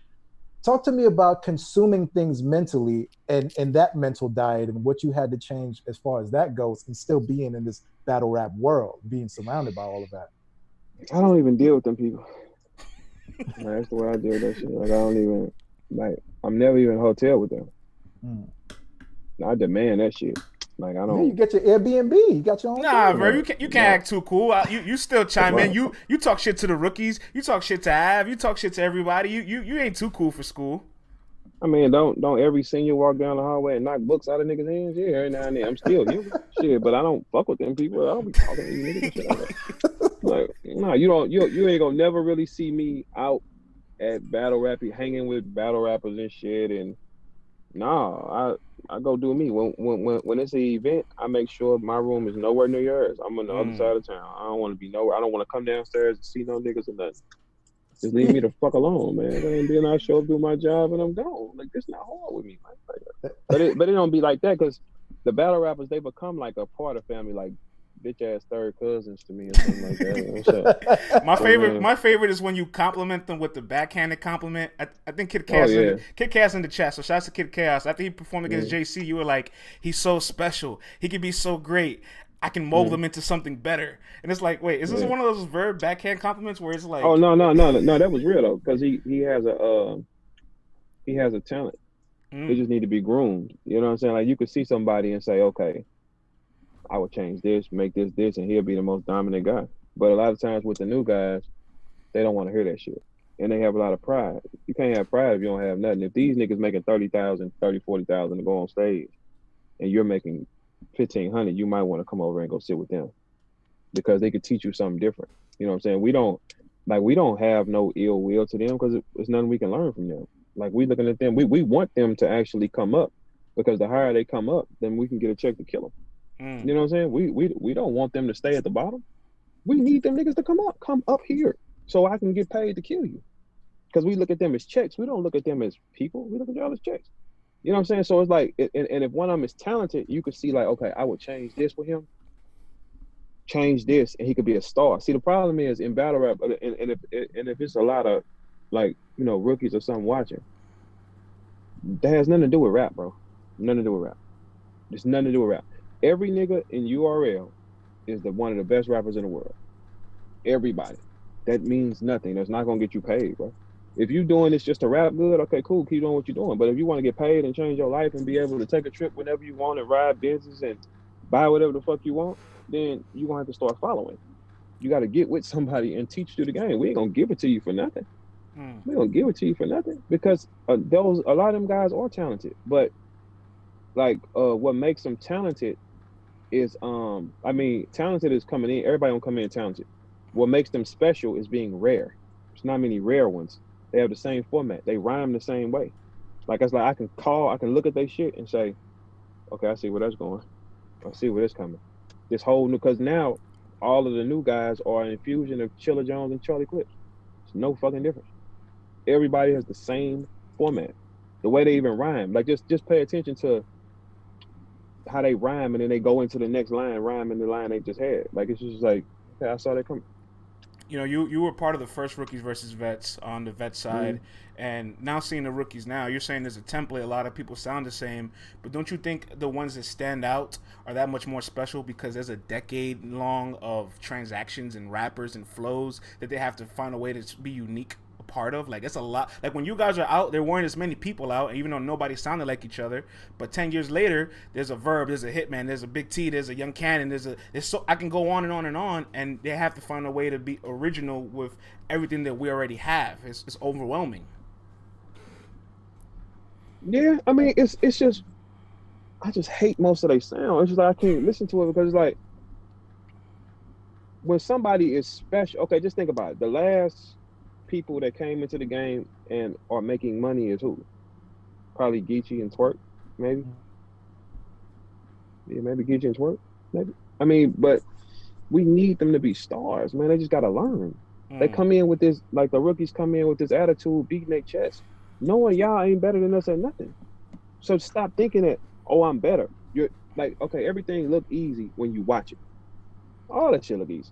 talk to me about consuming things mentally and that mental diet and what you had to change as far as that goes and still being in this battle rap world, being surrounded by all of that. I don't even deal with them people. Like, that's the way I deal with that shit. Like, I don't even, like, I'm never even in a hotel with them. I demand that shit. Like, I don't. Yeah, you get your Airbnb. You got your own. Nah, bro, you can't act too cool. You still chime in. You talk shit to the rookies. You talk shit to Av. You talk shit to everybody. You ain't too cool for school. I mean, don't every senior walk down the hallway and knock books out of niggas' hands? Yeah, every now and then. I'm still human. Shit, but I don't fuck with them people. I don't be talking to you niggas and shit like that. Like, no, you ain't gonna never really see me out at battle rapping, hanging with battle rappers and shit. And no, I go do me. When it's an event, I make sure my room is nowhere near yours. I'm on the other side of town. I don't want to be nowhere. I don't want to come downstairs and see no niggas or nothing. Just leave me the fuck alone, man. And then I show up, do my job, and I'm gone. Like, it's not hard with me, man. But it don't be like that, because the battle rappers, they become like a part of family. Like, bitch ass third cousins to me or something like that. What's up? My favorite is when you compliment them with the backhanded compliment. I think Kid Oh Chaos, yeah. Kid Chaos in the chat. So shouts to Kid Chaos. After he performed against JC, you were like, he's so special. He could be so great. I can mold him into something better. And it's like, wait, is this one of those Verb backhand compliments where it's like, oh no, that was real though, because he has a talent. It just need to be groomed. You know what I'm saying? Like you could see somebody and say, okay, I would change this, make this, and he'll be the most dominant guy. But a lot of times with the new guys, they don't want to hear that shit. And they have a lot of pride. You can't have pride if you don't have nothing. If these niggas making 30,000, 40,000 to go on stage and you're making 1,500, you might want to come over and go sit with them because they could teach you something different. You know what I'm saying? We don't have no ill will to them because it's nothing we can learn from them. Like we looking at them, we want them to actually come up because the higher they come up, then we can get a check to kill them. You know what I'm saying? We don't want them to stay at the bottom. We need them niggas to come up here so I can get paid to kill you. Because we look at them as checks. We don't look at them as people. We look at y'all as checks. You know what I'm saying? So it's like, and if one of them is talented, you could see like, okay, I would change this for him, change this, and he could be a star. See, the problem is in battle rap, and if it's a lot of like, you know, rookies or something watching, that has nothing to do with rap, bro. Nothing to do with rap. There's nothing to do with rap. Every nigga in URL is one of the best rappers in the world. Everybody. That means nothing. That's not gonna get you paid, bro. If you doing this just to rap good, okay, cool, keep doing what you're doing. But if you want to get paid and change your life and be able to take a trip whenever you want and ride Benzes and buy whatever the fuck you want, then you're gonna have to start following. You gotta get with somebody and teach you the game. We ain't gonna give it to you for nothing. We don't give it to you for nothing because a lot of them guys are talented, but like what makes them talented is talented is coming in. Everybody don't come in talented. What makes them special is being rare. There's not many rare ones. They have the same format. They rhyme the same way. Like it's like I can look at their shit and say, okay, I see where that's going. I see where that's coming. This whole new, because now all of the new guys are an infusion of Chilla Jones and Charlie Clips. It's no fucking difference. Everybody has the same format. The way they even rhyme. Like just pay attention to how they rhyme and then they go into the next line, rhyme in the line they just had. Like it's just like, okay, I saw that coming. You know, you were part of the first rookies versus vets on the vet side, and now seeing the rookies now, you're saying there's a template. A lot of people sound the same, but don't you think the ones that stand out are that much more special because there's a decade long of transactions and rappers and flows that they have to find a way to be unique a part of? Like it's a lot. Like when you guys are out, there weren't as many people out, even though nobody sounded like each other. But 10 years later, there's a Verb, there's a Hitman, there's a Big T, there's a Young Cannon, there's so I can go on and on and on, and they have to find a way to be original with everything that we already have. It's overwhelming. Yeah, I mean it's just I just hate most of their sound. It's just like I can't listen to it because it's like when somebody is special. Okay, just think about it. The last people that came into the game and are making money is who? Probably Geechee and Twerk, maybe. Yeah, maybe Geechee and Twerk, maybe. I mean, but we need them to be stars, man. They just gotta learn. They come in with this, like the rookies come in with this attitude, beating their chest, knowing y'all ain't better than us at nothing. So stop thinking that, oh, I'm better. You're like, okay, everything look easy when you watch it. All that shit look easy.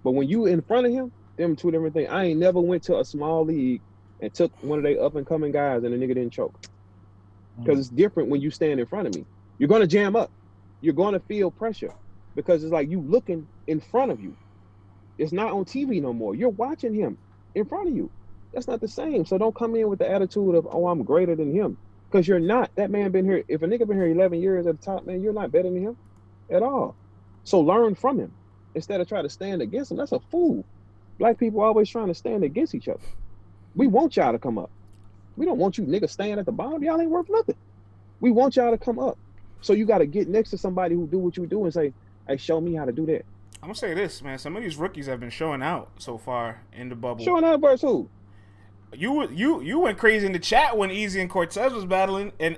But when you in front of him, them two different things. I ain't never went to a small league and took one of their up and coming guys and the nigga didn't choke. Because it's different when you stand in front of me. You're gonna jam up. You're gonna feel pressure because it's like you looking in front of you. It's not on TV no more. You're watching him in front of you. That's not the same. So don't come in with the attitude of, oh, I'm greater than him. Because you're not. That man been here. If a nigga been here 11 years at the top, man, you're not better than him at all. So learn from him instead of try to stand against him. That's a fool. Black people always trying to stand against each other. We want y'all to come up. We don't want you niggas staying at the bottom. Y'all ain't worth nothing. We want y'all to come up. So you got to get next to somebody who do what you do and say, hey, show me how to do that. I'm going to say this, man. Some of these rookies have been showing out so far in the bubble. Showing out versus who? You went crazy in the chat when Easy and Cortez was battling, and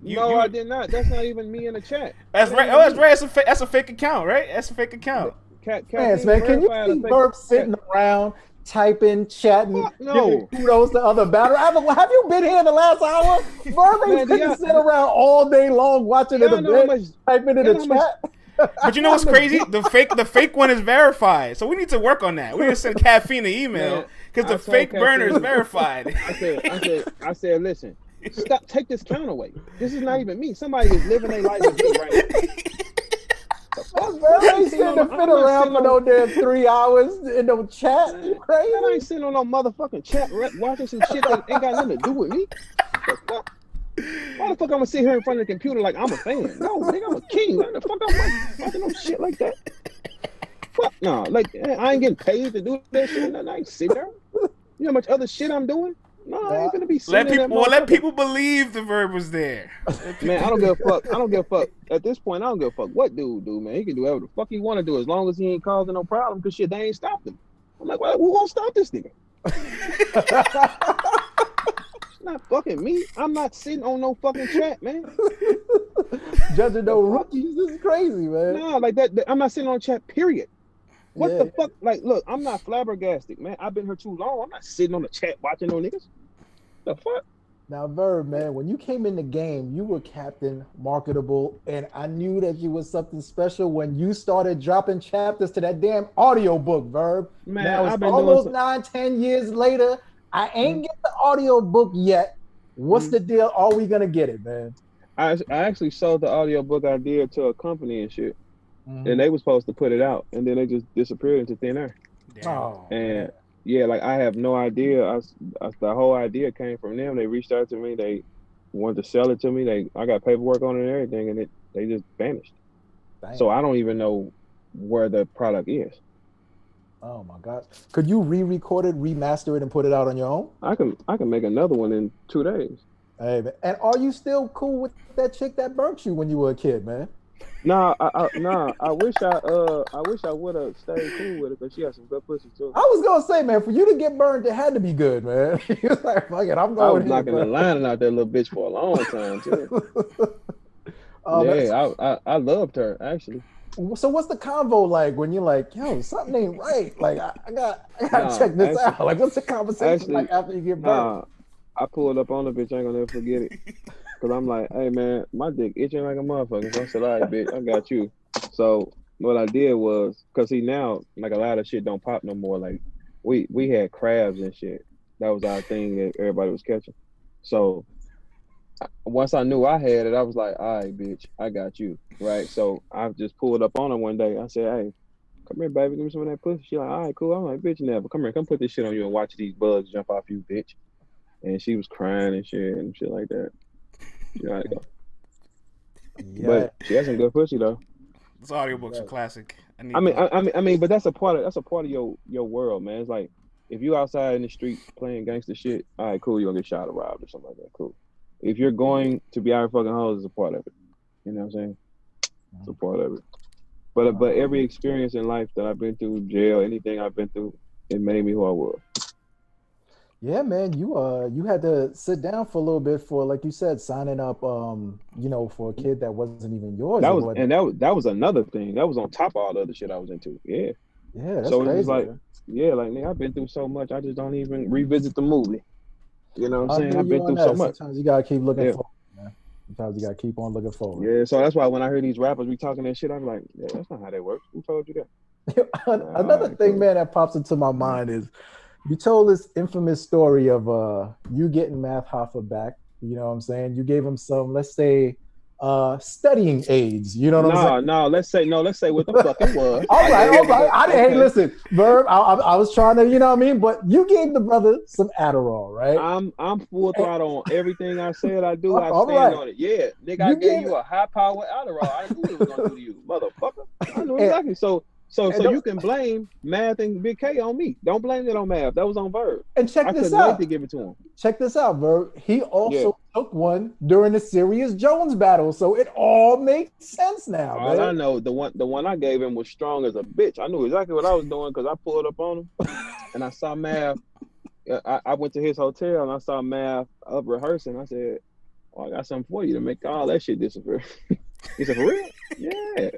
you. No, I did not. That's not even me in the chat. That's right. Oh, that's right. That's a fake account, right? That's a fake account. Man, can you see Verb sitting around typing, chatting, giving kudos to other battles? Have you been here in the last hour? Verb ain't couldn't sit around all day long watching it a bit, typing in the chat. But you know what's crazy? The fake one is verified. So we need to work on that. We need to send Caffeine an email because the fake burner is verified. I said, listen, stop, take this count away. This is not even me. Somebody is living their life as me right now. I ain't sitting to fit around for no damn 3 hours in no chat. You crazy? I ain't sitting on no motherfucking chat watching some shit that ain't got nothing to do with me. The fuck? Why the fuck I'm gonna sit here in front of the computer like I'm a fan? No, nigga, I'm a king. Why the fuck I'm watching no shit like that? Fuck no. Like I ain't getting paid to do that shit. I ain't sitting there. You know how much other shit I'm doing? No, I ain't gonna be sitting there. Let people believe the Verb was there. Man, I don't give a fuck. I don't give a fuck. At this point, I don't give a fuck what dude do, man. He can do whatever the fuck he want to do as long as he ain't causing no problem because shit, they ain't stopped him. I'm like, well, who gonna stop this nigga? It's not fucking me. I'm not sitting on no fucking chat, man. Judging no rookies, this is crazy, man. No, like that I'm not sitting on chat, period. What the fuck? Like, look, I'm not flabbergasted, man. I've been here too long. I'm not sitting on the chat watching no niggas. The fuck? Now, Verb, man, when you came in the game, you were captain, marketable, and I knew that you was something special when you started dropping chapters to that damn audio book, Verb. Man, now, it's I've been almost doing 9-10 years later. I ain't get the audio book yet. What's the deal? Are we gonna get it, man? I actually sold the audio book I did to a company and shit. And they were supposed to put it out, and then they just disappeared into thin air. Oh, and yeah, like I have no idea. The whole idea came from them. They reached out to me. They wanted to sell it to me. I got paperwork on it and everything, and they just vanished. Dang. So I don't even know where the product is. Oh my God! Could you re-record it, remaster it, and put it out on your own? I can make another one in 2 days. Hey, man. And are you still cool with that chick that burnt you when you were a kid, man? Nah, I wish I would have stayed cool with it because she had some good pussy too. I was gonna say, man, for you to get burned, it had to be good, man. He was like, fuck it, I'm going. I was knocking the lining out that little bitch for a long time too. I loved her actually. So what's the convo like when you're like, yo, something ain't right? Like I gotta check this out. Like, what's the conversation like after you get burned? I pulled up on the bitch. I ain't gonna never forget it. Cause I'm like, hey man, my dick itching like a motherfucker. So I said, all right, bitch, I got you. So what I did was, cause see now, like a lot of shit don't pop no more. Like we had crabs and shit. That was our thing that everybody was catching. So once I knew I had it, I was like, all right, bitch, I got you. Right. So I just pulled up on her one day. I said, hey, come here, baby, give me some of that pussy. She like, all right, cool. I'm like, bitch, never. Come here, come put this shit on you and watch these bugs jump off you, bitch. And she was crying and shit like that. She had to go. Yeah. But she has some good pussy though. This audiobook's a classic. I mean, but that's a part of your world, man. It's like if you outside in the street playing gangster shit, all right, cool, you're gonna get shot or robbed or something like that. Cool. If you're going to be out fucking hoes, it's a part of it. You know what I'm saying? It's a part of it. But every experience in life that I've been through, jail, anything I've been through, it made me who I was. Yeah, man, you had to sit down for a little bit for, like you said, signing up, for a kid that wasn't even yours. That was another thing. That was on top of all the other shit I was into. Yeah. Yeah, that's so crazy. It was like, nigga, I've been through so much. I just don't even revisit the movie. You know what I'm saying? I've been through so much. Sometimes you gotta keep looking forward, man. Sometimes you gotta keep on looking forward. Yeah, so that's why when I hear these rappers be talking that shit, I'm like, yeah, that's not how that works. Who told you that? Another thing, man, that pops into my mind is you told this infamous story of you getting Math Hoffa back. You know what I'm saying? You gave him some, let's say, studying aids. You know what I'm saying? No, let's say what the fuck it was. all right. Hey, listen, Verb, I was trying to, you know what I mean? But you gave the brother some Adderall, right? I'm full throttle on everything I said I do. I stand on it. Yeah, nigga, I gave you a high power Adderall. I knew what it was gonna do to you, motherfucker. I knew exactly. So you can blame Math and Big K on me. Don't blame it on Math. That was on Verb. And check this out. I couldn't wait to give it to him. Check this out, Verb. He also took one during the Sirius Jones battle, so it all makes sense now. All I know, the one I gave him was strong as a bitch. I knew exactly what I was doing because I pulled up on him, and I saw Math. I went to his hotel and I saw Math up rehearsing. I said, "Oh, I got something for you to make all that shit disappear." He said, "For real?" Yeah.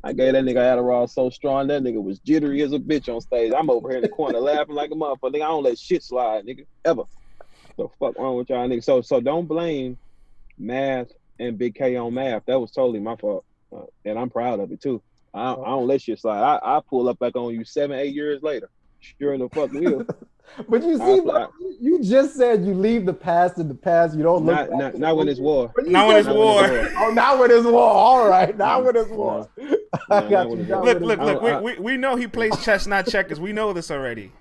I gave that nigga Adderall so strong, that nigga was jittery as a bitch on stage. I'm over here in the corner laughing like a motherfucker. Nigga, I don't let shit slide, nigga, ever. The fuck wrong with y'all niggas? So don't blame Math and Big K on Math. That was totally my fault. and I'm proud of it too. I don't let shit slide. I pull up back on you 7, 8 years later. Sure in the fuck will. But you see, you just said you leave the past in the past. You don't look back. Not when it's war. Not when it's war. Oh, not when it's war. All right, not when it's war. I got you. Look. We know he plays chess, not checkers. We know this already.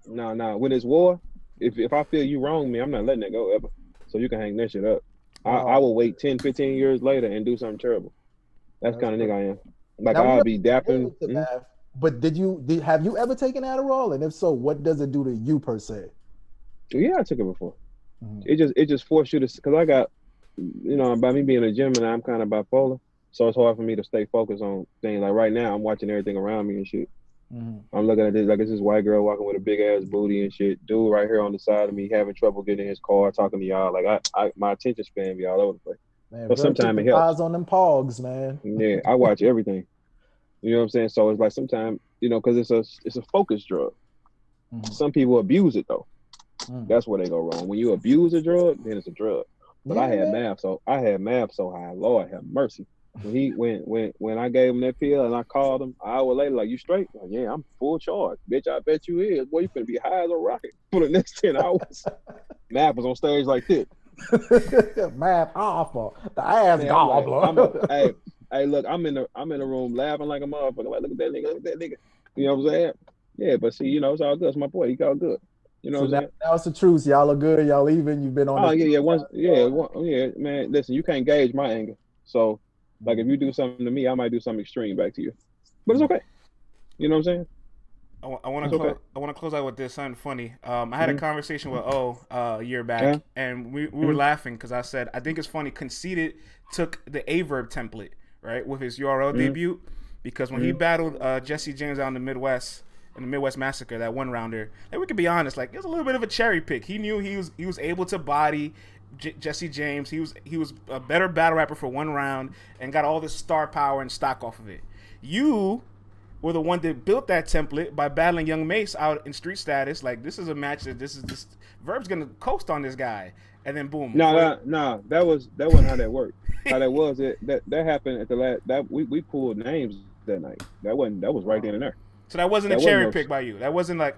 No. When it's war, if I feel you wrong me, I'm not letting that go ever. So you can hang that shit up. I will wait 10, 15 years later and do something terrible. That's kind of nigga I am. Like now, I'll be dapping. But have you ever taken Adderall? And if so, what does it do to you per se? Yeah, I took it before. Mm-hmm. It just forced you to, because I got, by me being a Gemini, I'm kind of bipolar. So it's hard for me to stay focused on things. Like right now, I'm watching everything around me and shit. Mm-hmm. I'm looking at this, like it's this white girl walking with a big ass booty and shit. Dude right here on the side of me having trouble getting in his car, talking to y'all. Like my attention span be all over the place. Man, but sometimes it helps. Eyes on them pogs, man. Yeah, I watch everything. You know what I'm saying? So it's like sometimes, because it's a focus drug. Mm-hmm. Some people abuse it though. Mm-hmm. That's where they go wrong. When you abuse a drug, then it's a drug. But I had math so high. Lord have mercy. When I gave him that pill and I called him an hour later, like, you straight? Like, yeah, I'm full charge. Bitch, I bet you is. Boy, you finna be high as a rocket for the next 10 hours. Math was on stage like this. Math awful. The ass gobbler. Hey, look, I'm in the room laughing like a motherfucker. Like, look at that nigga. You know what I'm saying? Yeah, but see, it's all good. It's my boy. He got good. You know what I'm saying? Now it's the truth. Y'all are good. Y'all even. You've been on. Yeah, man. Listen, you can't gauge my anger. So, like, if you do something to me, I might do something extreme back to you. But it's okay. You know what I'm saying? I want to close out with this something funny. I had a conversation with a year back, and we were laughing because I said I think it's funny. Conceited took the A Verb template, right, with his URL debut, because when he battled Jesse James out in the Midwest Massacre, that one rounder, and we can be honest, like, it was a little bit of a cherry pick. He knew he was able to body Jesse James. He was a better battle rapper for one round and got all this star power and stock off of it. You were the one that built that template by battling Young Mace out in Street Status. Like, this is a match that this Verb's gonna coast on this guy, and then boom. No, that wasn't how that worked. How that was that happened at the last. That we pulled names that night. That was right then and there. So that wasn't a cherry pick by you. That wasn't like,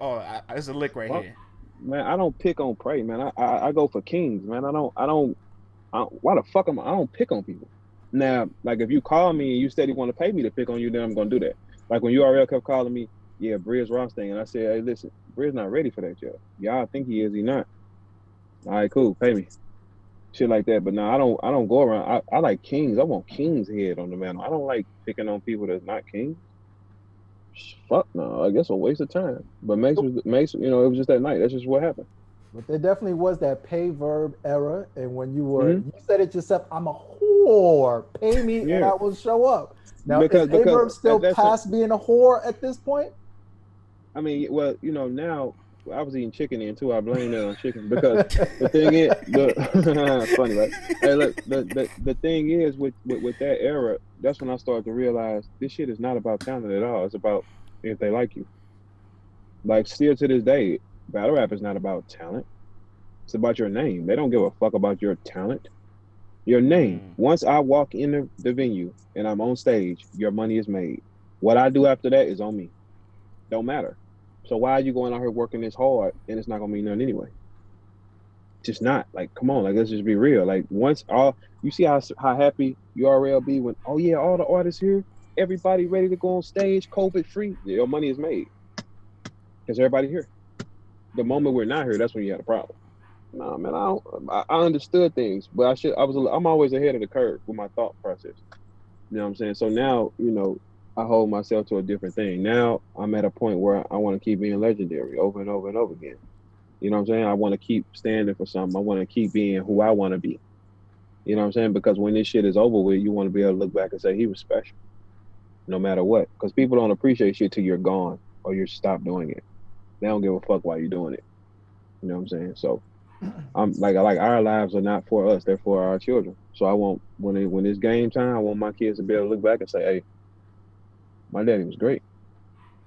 it's a lick right here. Man, I don't pick on prey, man. I go for kings, man. I don't. Why the fuck I don't pick on people? Now, like, if you call me and you said you want to pay me to pick on you, then I'm gonna do that. Like when URL kept calling me, yeah, Briz Ross thing, and I said, hey, listen, Briz not ready for that job. Y'all think he is, he not. All right, cool, pay me. Shit like that. But no, I don't go around. I like kings. I want king's head on the mantle. I don't like picking on people that's not kings. Fuck no, I guess a waste of time. But Mace, it was just that night. That's just what happened. But there definitely was that pay Verb era, and when you said it yourself, I'm a whore. Pay me and I will show up. Now, is Verb still past being a whore at this point? I mean, well, now I was eating chicken then too. I blame that on chicken because the thing is, funny, right? Hey, look, the thing is with that era, that's when I started to realize this shit is not about talent at all. It's about if they like you. Like, still to this day, battle rap is not about talent. It's about your name. They don't give a fuck about your talent. Your name. Once I walk in the venue and I'm on stage, your money is made. What I do after that is on me. Don't matter. So why are you going out here working this hard and it's not gonna mean nothing anyway? Just not. Like, come on, like, let's just be real. Like, once you see how happy URL be when, oh yeah, all the artists here, everybody ready to go on stage, COVID free, your money is made. Because everybody here. The moment we're not here, that's when you had a problem. Nah, man, I understood things, but I'm always ahead of the curve with my thought process. You know what I'm saying? So now, I hold myself to a different thing. Now I'm at a point where I want to keep being legendary over and over and over again. You know what I'm saying? I want to keep standing for something. I want to keep being who I want to be. You know what I'm saying? Because when this shit is over with, you want to be able to look back and say he was special, no matter what. Because people don't appreciate shit till you're gone or you stop doing it. They don't give a fuck why you're doing it. You know what I'm saying? So I'm like our lives are not for us; they're for our children. So I want when it's game time, I want my kids to be able to look back and say, "Hey, my daddy was great."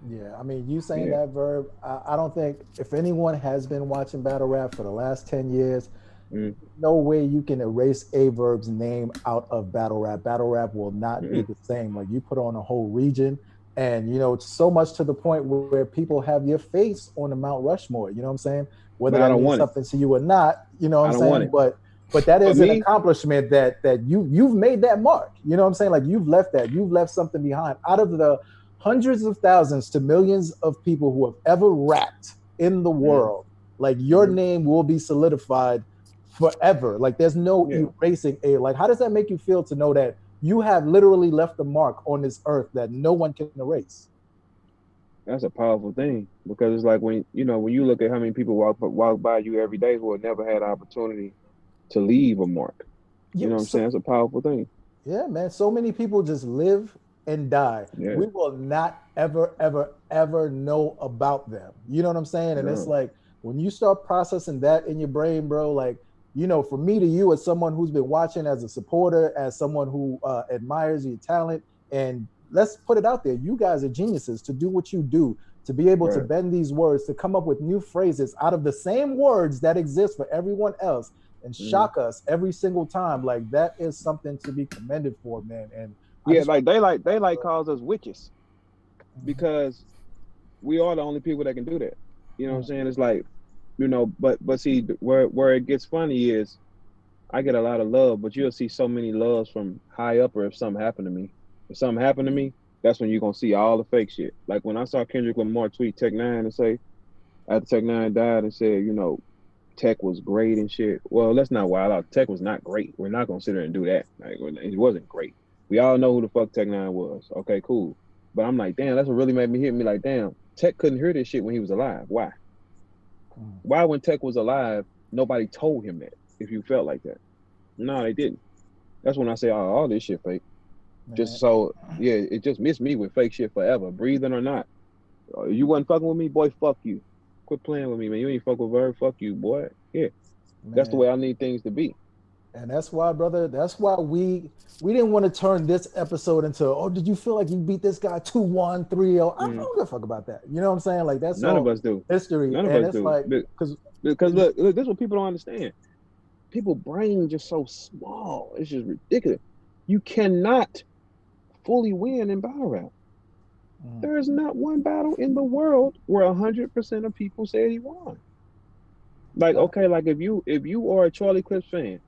Yeah, I mean, you saying that, Verb, I don't think if anyone has been watching battle rap for the last 10 years, No way you can erase A Verb's name out of battle rap. Battle rap will not be Mm. the same. Like you put on a whole region, and it's so much to the point where people have your face on the Mount Rushmore. You know what I'm saying? Whether But I that don't means want it. something to you or not, you know what I I'm don't want saying? it. But that For is an me, accomplishment that you've made that mark. You know what I'm saying? Like you've left something behind. Out of the hundreds of thousands to millions of people who have ever rapped in the world, like your name will be solidified forever. Like there's no yeah, erasing a. Like how does that make you feel to know that you have literally left a mark on this earth that no one can erase? that's a powerful thing because it's like when you look at how many people walk by you every day who have never had opportunity to leave a mark. You Yeah, know what I'm saying? It's a powerful thing. yeah, man. So many people just live and die. Yeah. We will not ever, ever, ever know about them. You know what I'm saying? And it's No. like when you start processing that in your brain, bro, like, for me to you, as someone who's been watching, as a supporter, as someone who admires your talent, and let's put it out there, you guys are geniuses to do what you do, to be able to Right. bend these words, to come up with new phrases out of the same words that exist for everyone else and Mhm. shock us every single time. Like that is something to be commended for, man. And I Yeah, just like want to they calls us witches Mhm. because we are the only people that can do that. You know what I'm Mhm. saying? It's like, but see where it gets funny is I get a lot of love, but you'll see so many loves from high up or if something happened to me. If something happened to me, that's when you're gonna see all the fake shit. Like when I saw Kendrick Lamar tweet Tech Nine and say after Tech Nine died and said, Tech was great and shit. Well, let's not wild out. Tech was not great. We're not gonna sit there and do that. Like it wasn't great. We all know who the fuck Tech Nine was. Okay, cool. But I'm like, damn, that's what really made me hit me. Like, damn, Tech couldn't hear this shit when he was alive. Why? Mhm. Why when Tech was alive, nobody told him that? If you felt like that, no, they didn't. That's when I say, oh, all this shit fake. Just Man. so yeah, it just missed me with fake shit forever, breathing or not. You wasn't fucking with me, boy. Fuck you. Quit playing with me, man. You ain't fuck with Verb. Fuck you, boy. Yeah, that's the Man. way I need things to be. And that's why, brother, that's why we didn't want to turn this episode into, oh, did you feel like you beat this guy 2-1, 3-0? I Mm. don't give a fuck about that. You know what I'm saying? Like that's None of all us do. history. None of And us it's do. like, because Because look, this is what people don't understand. People brain just so small. It's just ridiculous. You cannot fully win in battle rap. There is not one battle in the world where 100% of people say he won. Like, okay, like if you are a Charlie Clips fan,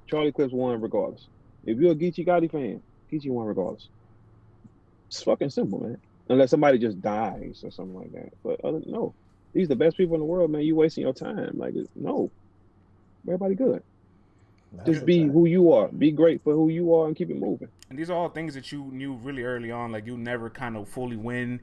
Charlie Clips won regardless. If you're a Geechee Gotti fan, Geechee won regardless. It's fucking simple, man. Unless somebody just dies or something like that. But no, these are the best people in the world, man. You wasting your time. Like, no, everybody good. that's Just a be fact. who you are. Be great for who you are and keep it moving. And these are all things that you knew really early on. Like you never kind of fully win.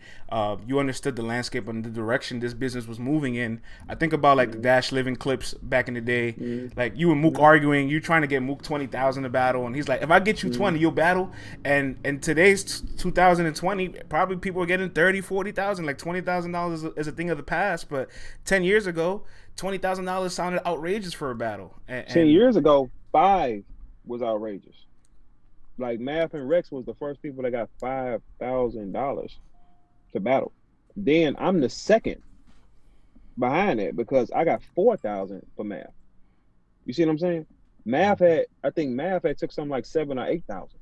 You understood the landscape and the direction this business was moving in. I think about like the Mm-hmm. Dash Living clips back in the day. Mm-hmm. Like you and Mook arguing, you trying to get Mook 20,000 to battle, and he's like, "If I get you Mm-hmm. 20, you'll battle." And today's 2020, probably people are getting 30, 40,000. Like $20,000 is a thing of the past. But 10 years ago, $20,000 sounded outrageous for a battle. 10 years ago, 5 was outrageous. Like Math and Rex was the first people that got $5,000 to battle. Then I'm the second behind it because I got 4,000 for Math. You see what I'm saying? I think Math had took something like 7 or 8,000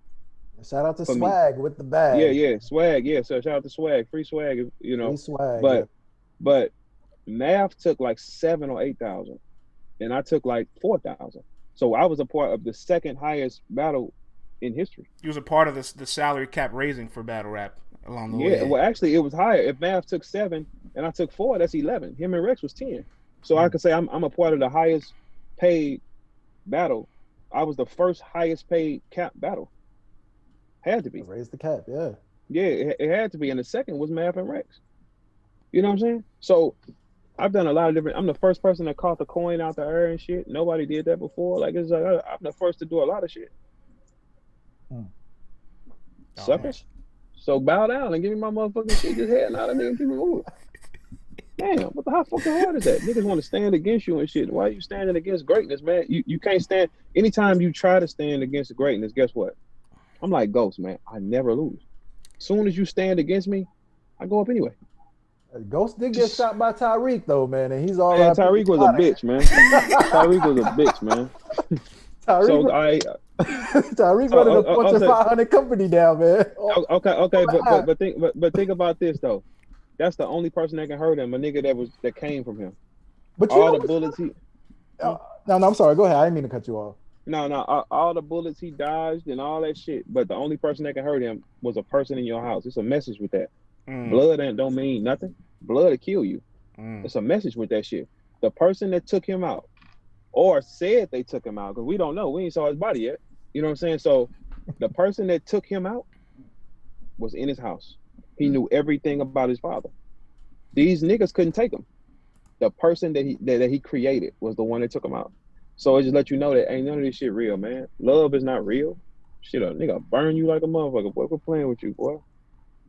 Shout out to for me. Swag with the Yeah, bag. yeah, swag. Yeah, so shout out to swag, free swag. Free swag. Yeah. But but Math took like 7 or 8,000, and I took like 4,000. So I was a part of the second highest battle in history. he was a part of the salary cap raising for battle rap along the Yeah, way. well, actually, it was higher. If Math took 7 and I took 4, that's 11. Him and Rex was 10. So I could say I'm a part of the highest paid battle. I was the first highest paid cap battle. Had to be. Raise the cap. Yeah. Yeah, it had to be. And the second was Math and Rex. You know what I'm saying? So I've done a lot of different. I'm the first person that caught the coin out the air and shit. Nobody did that before. Like it's like I'm the first to do a lot of shit. Mm. Oh man. Suckers. So bow down and give me my motherfucking shit. Just head out of me and keep it moving. Damn, what the how fucking hard is that? Niggas want to stand against you and shit. Why are you standing against greatness, man? You can't stand. Anytime you try to stand against greatness, guess what? I'm like Ghost, man. I never lose. Soon as you stand against me, I go up anyway. Ghost did get shot by Tyreek though, man, and he's all Man, right. Tyreek was a bitch, man. Tyreek was a bitch, man. Tyreek, So I Tyreek running a Fortune 500 company down, man. Okay, but think about this though. That's the only person that can hurt him, a nigga that came from him. But all the bullets he. No, I'm sorry. Go ahead. I didn't mean to cut you off. No, all the bullets he dodged and all that shit. But the only person that can hurt him was a person in your house. It's a message with that. Blood don't mean nothing. Blood will kill you. It's a message with that shit. The person that took him out, or said they took him out, because we don't know. We ain't saw his body yet. You know what I'm saying? So the person that took him out was in his house. He knew everything about his father. These niggas couldn't take him. The person that he created was the one that took him out. So it just let you know that ain't none of this shit real, man. Love is not real. Shit, a nigga burn you like a motherfucker. Boy, we're playing with you, boy.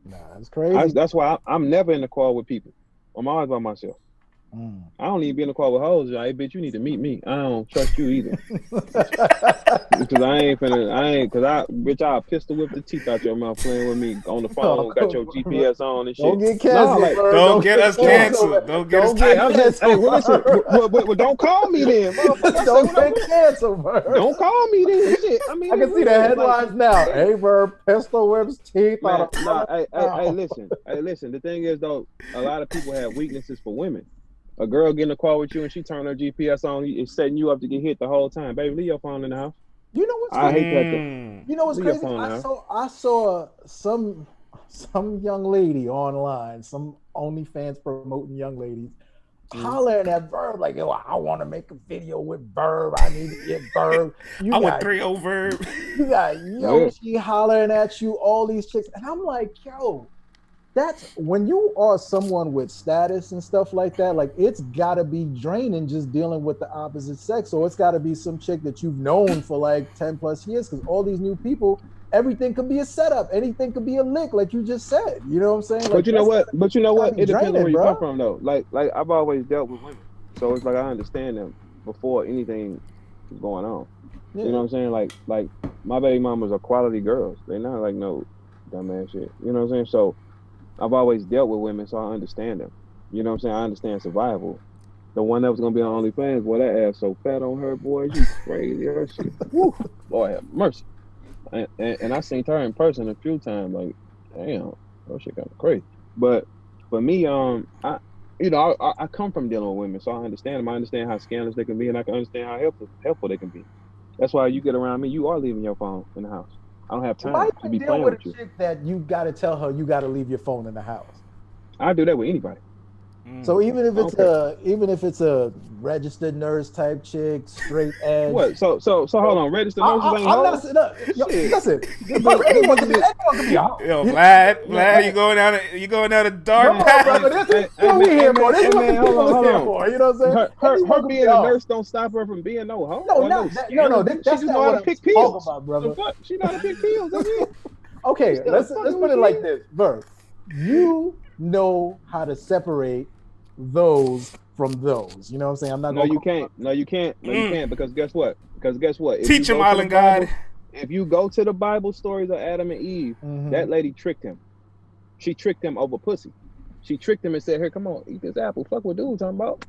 Nah, that's crazy. That's why I'm never in the car with people. I'm always by myself. I don't even be in the car with hoes. Hey, bitch, you need to meet me. I don't trust you either. Because bitch, I'll pistol whip the teeth out your mouth playing with me on the phone, got your GPS on and shit. Don't get canceled. Don't get us canceled. Don't get us canceled. Listen, well, don't call me then. Don't get canceled, bro. Don't call me then. Shit. I mean, I can see the headlines now. Hey, Verb, pistol whips teeth out of. Hey, listen. The thing is, though, a lot of people have weaknesses for women. A girl getting a call with you and she turned her GPS on, is setting you up to get hit the whole time. Baby, leave your phone in the house. You know what's crazy? I hate that. You know what's crazy? I saw some young lady online, some OnlyFans promoting young ladies, hollering at Verb like, yo, I want to make a video with Verb. I need to get Verb. I want 3-0 Verb. You got Yoshi hollering at you, all these chicks. And I'm like, yo, that's when you are someone with status and stuff like that, like it's gotta be draining just dealing with the opposite sex. So it's gotta be some chick that you've known for like 10 plus years, because all these new people, everything could be a setup, anything could be a lick, like you just said. You know what I'm saying? Like, but you know what? It depends on where you come from though. Like I've always dealt with women. So it's like I understand them before anything is going on. Yeah. You know what I'm saying? Like my baby mamas are quality girls. They're not like no dumbass shit. You know what I'm saying? So I've always dealt with women, so I understand them. You know what I'm saying? I understand survival. The one that was gonna be on OnlyFans, boy, that ass so fat on her, boy, she crazy. Her shit. Woo, Lord have mercy. And I seen her in person a few times. Like, damn, that shit kind of crazy. But for me, I come from dealing with women, so I understand them. I understand how scandalous they can be, and I can understand how helpful they can be. That's why you get around me, you are leaving your phone in the house. I don't have time to be playing with you. Chick that you got to tell her you got to leave your phone in the house. I do that with anybody. So even if it's a registered nurse type chick, straight edge. What? So hold on, registered nurses ain't hoes. Listen. Yo, Vlad, you going down a dark path. This is what we here for. This is what the people is here for. You know what I'm saying? Her being a nurse don't stop her from being no hoe. No. That's just know how to pick pills. About, brother. She know how to pick pills. Okay, let's put it like this, Verb. You know how to separate those from those. You know what I'm saying? I'm not. No, you can't. No, you can't. Because guess what? Teach him, Island God. If you go to the Bible stories of Adam and Eve, that lady tricked him. She tricked him over pussy. She tricked him and said, "Here, come on, eat this apple. Fuck what dude talking about."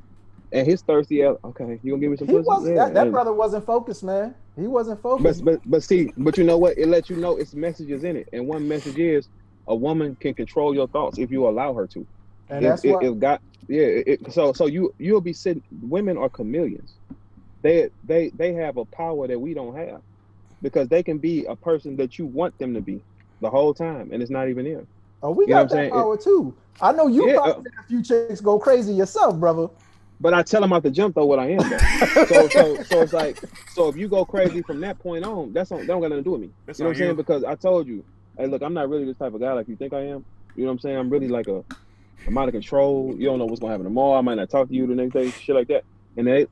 And his thirsty ass. Okay, you gonna give me some pussy? That brother wasn't focused, man. He wasn't focused. But you know what? It lets you know it's messages in it, and one message is a woman can control your thoughts if you allow her to. And so you'll be sitting. Women are chameleons. They have a power that we don't have, because they can be a person that you want them to be the whole time, and it's not even them. Oh, we got that power too. I know you probably let a few chicks go crazy yourself, brother. But I tell them out the jump though what I am. So it's like, so if you go crazy from that point on, that don't got nothing to do with me. You know what I'm saying? Because I told you, hey, look, I'm not really this type of guy like you think I am. You know what I'm saying? I'm really like I'm out of control. You don't know what's gonna happen tomorrow. I might not talk to you the next day, shit like that. And they're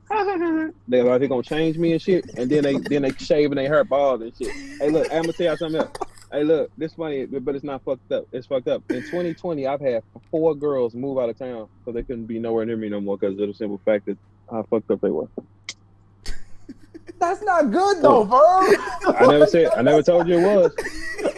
like, they're gonna change me and shit. And then they shave and they hurt balls and shit. Hey, look, I'm gonna tell you something else. Hey, look, this funny, but it's not fucked up. It's fucked up. In 2020, I've had 4 girls move out of town so they couldn't be nowhere near me no more because of the simple fact that how fucked up they were. That's not good though, bro. I never told you it was.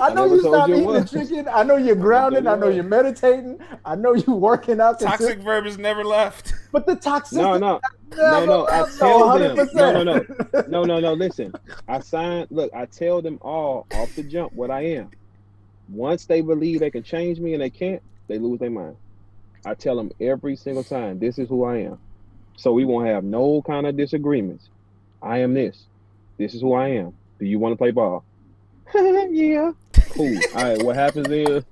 I I know never you told stopped you it eating the was. chicken. I know you're I never told grounding. you I it know was. you're meditating. I know you working out Toxic consistently. Verb is never left. But the No, toxicity no, never no. I left though, tell them, no, no, 100%. no, no, no, no. Listen, I sign. Look, I tell them all off the jump what I am. Once they believe they can change me and they can't, they lose their mind. I tell them every single time, this is who I am. So we won't have no kind of disagreements. I am this. This is who I am. Do you want to play ball? Yeah. Cool. All right. What happens is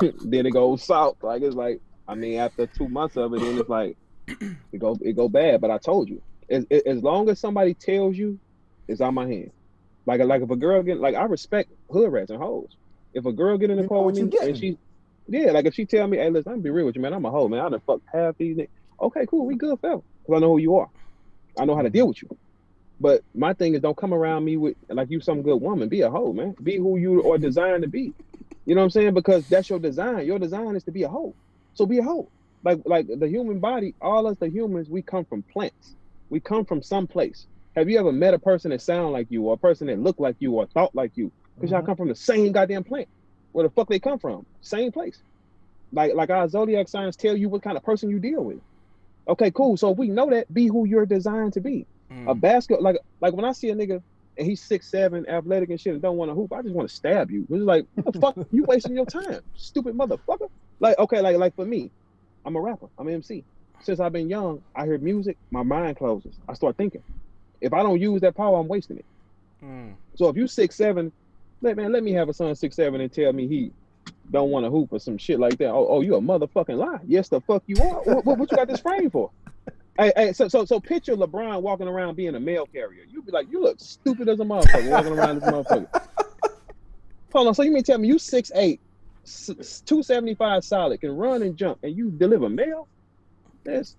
then it goes south. Like it's like I mean, after 2 months of it, then it's like it go bad. But I told you, as long as somebody tells you, it's on my hand. Like if a girl get like I respect hood rats and hoes. If a girl get in the You know car with what you're me and getting. she, yeah, like if she tell me, hey, listen, I'm gonna be real with you, man. I'm a hoe, man. I done fucked half these niggas. Okay, cool. We good, fella. Because I know who you are. I know how to deal with you. But my thing is, don't come around me with like you some good woman. Be a hoe, man. Be who you are designed to be. You know what I'm saying? Because that's your design. Your design is to be a hoe. So be a hoe. Like the human body, all us the humans, we come from plants. We come from some place. Have you ever met a person that sound like you, or a person that looked like you, or thought like you? Because y'all Mhm. come from the same goddamn plant. Where the fuck they come from? Same place. Like our zodiac signs tell you what kind of person you deal with. Okay, cool. So if we know that, be who you're designed to be. A Mm. basket, like when I see a nigga and he's 6'7", athletic and shit, and don't want to hoop, I just want to stab you. It's like, what the fuck? You wasting your time, stupid motherfucker. Like, okay, like for me, I'm a rapper. I'm an MC. Since I've been young, I hear music, my mind closes. I start thinking. If I don't use that power, I'm wasting it. Mm. So if you 6'7", let me have a son 6'7" and tell me he don't want to hoop or some shit like that. Oh, you a motherfucking lie. Yes, the fuck you are. What you got this frame for? Hey, so picture LeBron walking around being a mail carrier. You'd be like, you look stupid as a motherfucker walking around this motherfucker. Hold on, so you mean tell me you 6'8", 275 solid, can run and jump, and you deliver mail? That's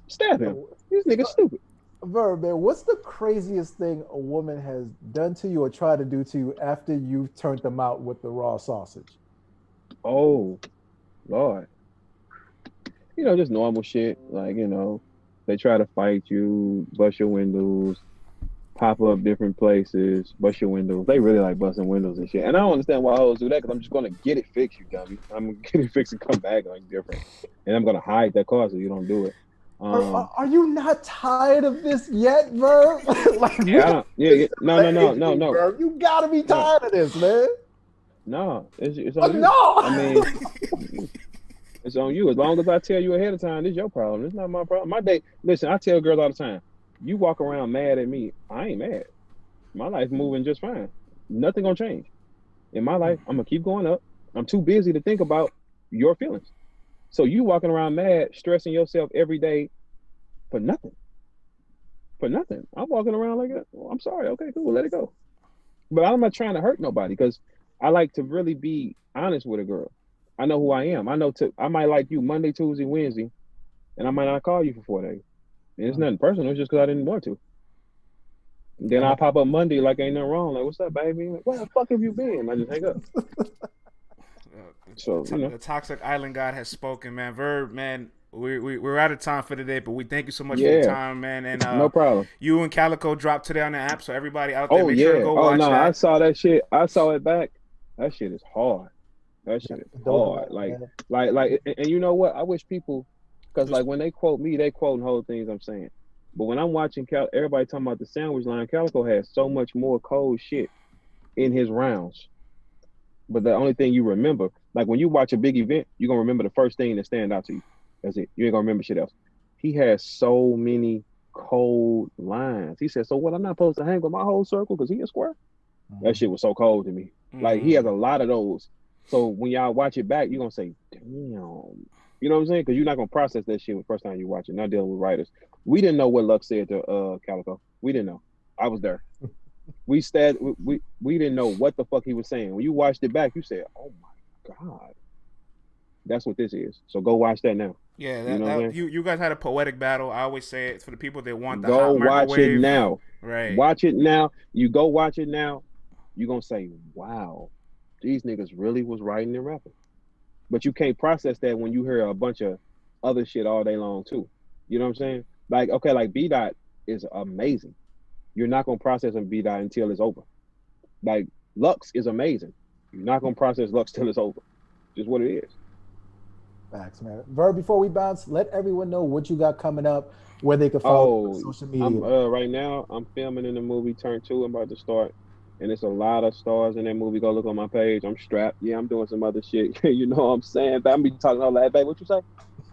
stab him. Yo, This nigga stupid. Verb, man, what's the craziest thing a woman has done to you or tried to do to you after you've turned them out with the raw sausage? Oh, Lord. Just normal shit. Like, they try to fight you, bust your windows, pop up different places, bust your windows. They really like busting windows and shit. And I don't understand why hoes do that because I'm just gonna get it fixed, you dummy. I'm gonna get it fixed and come back on different. And I'm gonna hide that car so you don't do it. Are you not tired of this yet, Verb? Like we Yeah, I got don't. Yeah, this yeah. is No, no, no, the no, age, no, Verb. You gotta be no, tired of this, man. no. It's on you. I No. mean, it's on you. As long as I tell you ahead of time, this your problem. It's not my problem. My day. Listen, I tell girls all the time. You walk around mad at me. I ain't mad. My life moving just fine. Nothing gonna change in my life. I'm gonna keep going up. I'm too busy to think about your feelings. So you walking around mad, stressing yourself every day for nothing. For nothing. I'm walking around like, well, I'm sorry. Okay, cool. Let it go. But I'm not trying to hurt nobody because I like to really be honest with a girl. I know who I am. I might like you Monday, Tuesday, Wednesday, and I might not call you for 4 days. And it's nothing personal. It's just because I didn't want to. And then I pop up Monday like ain't nothing wrong. Like, what's up, baby? Like, where the fuck have you been? I just hang up. So The toxic island god has spoken, man. Verb, man. We're out of time for today, but we thank you so much for your yeah, time, man. And no problem. you and Calico dropped today on the app, so everybody out there, Oh make sure to yeah. go Oh watch no, I that. saw that shit. I saw it back. That shit is hard. That shit is Dope hard. enough, Like, man. and you know what? I wish people, because Just like when they quote me, they quoting whole things I'm saying. But when I'm watching everybody talking about the sandwich line, Calico has so much more cold shit in his rounds. But the only thing you remember, like when you watch a big event, you're gonna remember the first thing that stand out to you. That's it. You ain't gonna remember shit else. He has so many cold lines. He said, "So what? I'm not supposed to hang with my whole circle because he a square." That shit was so cold to me. Like he has a lot of those. So when y'all watch it back, you're gonna say, damn. You know what I'm saying? Because you're not gonna process that shit the first time you watch it. Not dealing with writers. We didn't know what Luck said to Calico. We didn't know. I was there. We didn't know what the fuck he was saying. When you watched it back, you said, "Oh my god, that's what this is." So go watch that now. yeah, You know what I'm saying? you guys had a poetic battle. I always say it for the people that want the Go hot watch it microwave. now. Right. Watch it now. You go watch it now. You're gonna say, "Wow, these niggas really was writing and rapping." But you can't process that when you hear a bunch of other shit all day long too. You know what I'm saying? Like, okay, like B Dot is amazing. You're not gonna process on B Dot until it's over. Like Lux is amazing. You're not gonna process Lux till it's over. Just what it is. Facts, man. Verb, before we bounce, let everyone know what you got coming up, where they can follow you on Oh, social I'm media. right now. I'm filming in the movie Turn Two. I'm about to start, and it's a lot of stars in that movie. Go look on my page. I'm strapped. Yeah, I'm doing some other shit. You know what I'm saying? I'm be talking all that. Babe, what you say?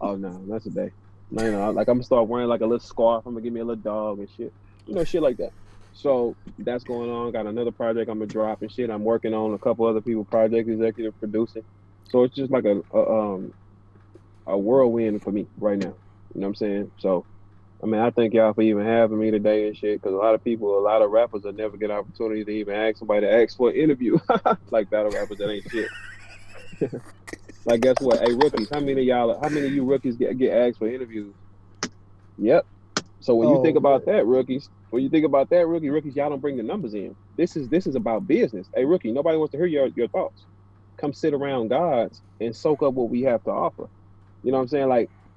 Oh no, not today. No, like I'm gonna start wearing like a little scarf. I'm gonna give me a little dog and shit. You know, shit like that. So that's going on. Got another project I'm gonna drop and shit. I'm working on a couple other people project executive producing. So it's just like a whirlwind for me right now. You know what I'm saying? So I mean, I thank y'all for even having me today and shit. Because a lot of rappers will never get an opportunity to even ask somebody to ask for an interview. Like battle rappers that ain't shit. Like, guess what? Hey, rookies, how many of you rookies get asked for interviews? Yep. So when you think Oh about man. that, rookies, rookies, y'all don't bring the numbers in. This is about business. Hey, rookie, nobody wants to hear your thoughts. Come sit around God's and soak up what we have to offer. You know what I'm saying?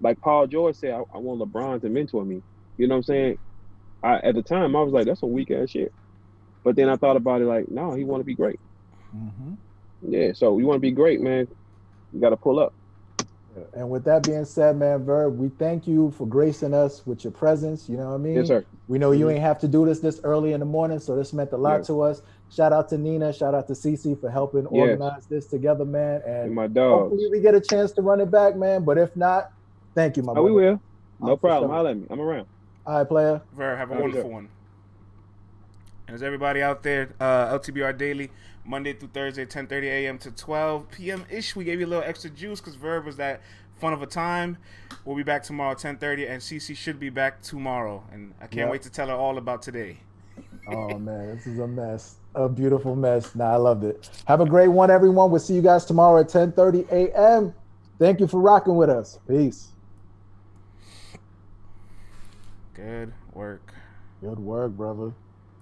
Like Paul George said, I want LeBron to mentor me. You know what I'm saying? At the time I was like, that's some weak ass shit. But then I thought about it like, no, he want to be great. Mm-hmm. Yeah, so you want to be great, man. You got to pull up. And with that being said, man, Verb, we thank you for gracing us with your presence. You know what I Yes, mean? sir. We know you Hmm. ain't have to do this early in the morning, so this meant a lot Yeah. to us. Shout out to Nina, shout out to Cece for helping Yes. organize this together, man. And And my hopefully dogs. we get a chance to run it back, man. But if not, thank you, my Oh, we brother. will. No For problem. sure. Holler at me. I'm around. All right, player. Ver, have a All right, sir. wonderful one. And as everybody out there, LTBR Daily, Monday through Thursday, 10:30 a.m. to 12 p.m. ish. We gave you a little extra juice because Verb was that fun of a time. We'll be back tomorrow, 10:30, and Cece should be back tomorrow. And I can't Yep. wait to tell her all about today. Oh man, this is a mess. A beautiful mess. Nah, I loved it. Have a great one, everyone. We'll see you guys tomorrow at 10:30 a.m. Thank you for rocking with us. Peace. Good work. Good work, brother.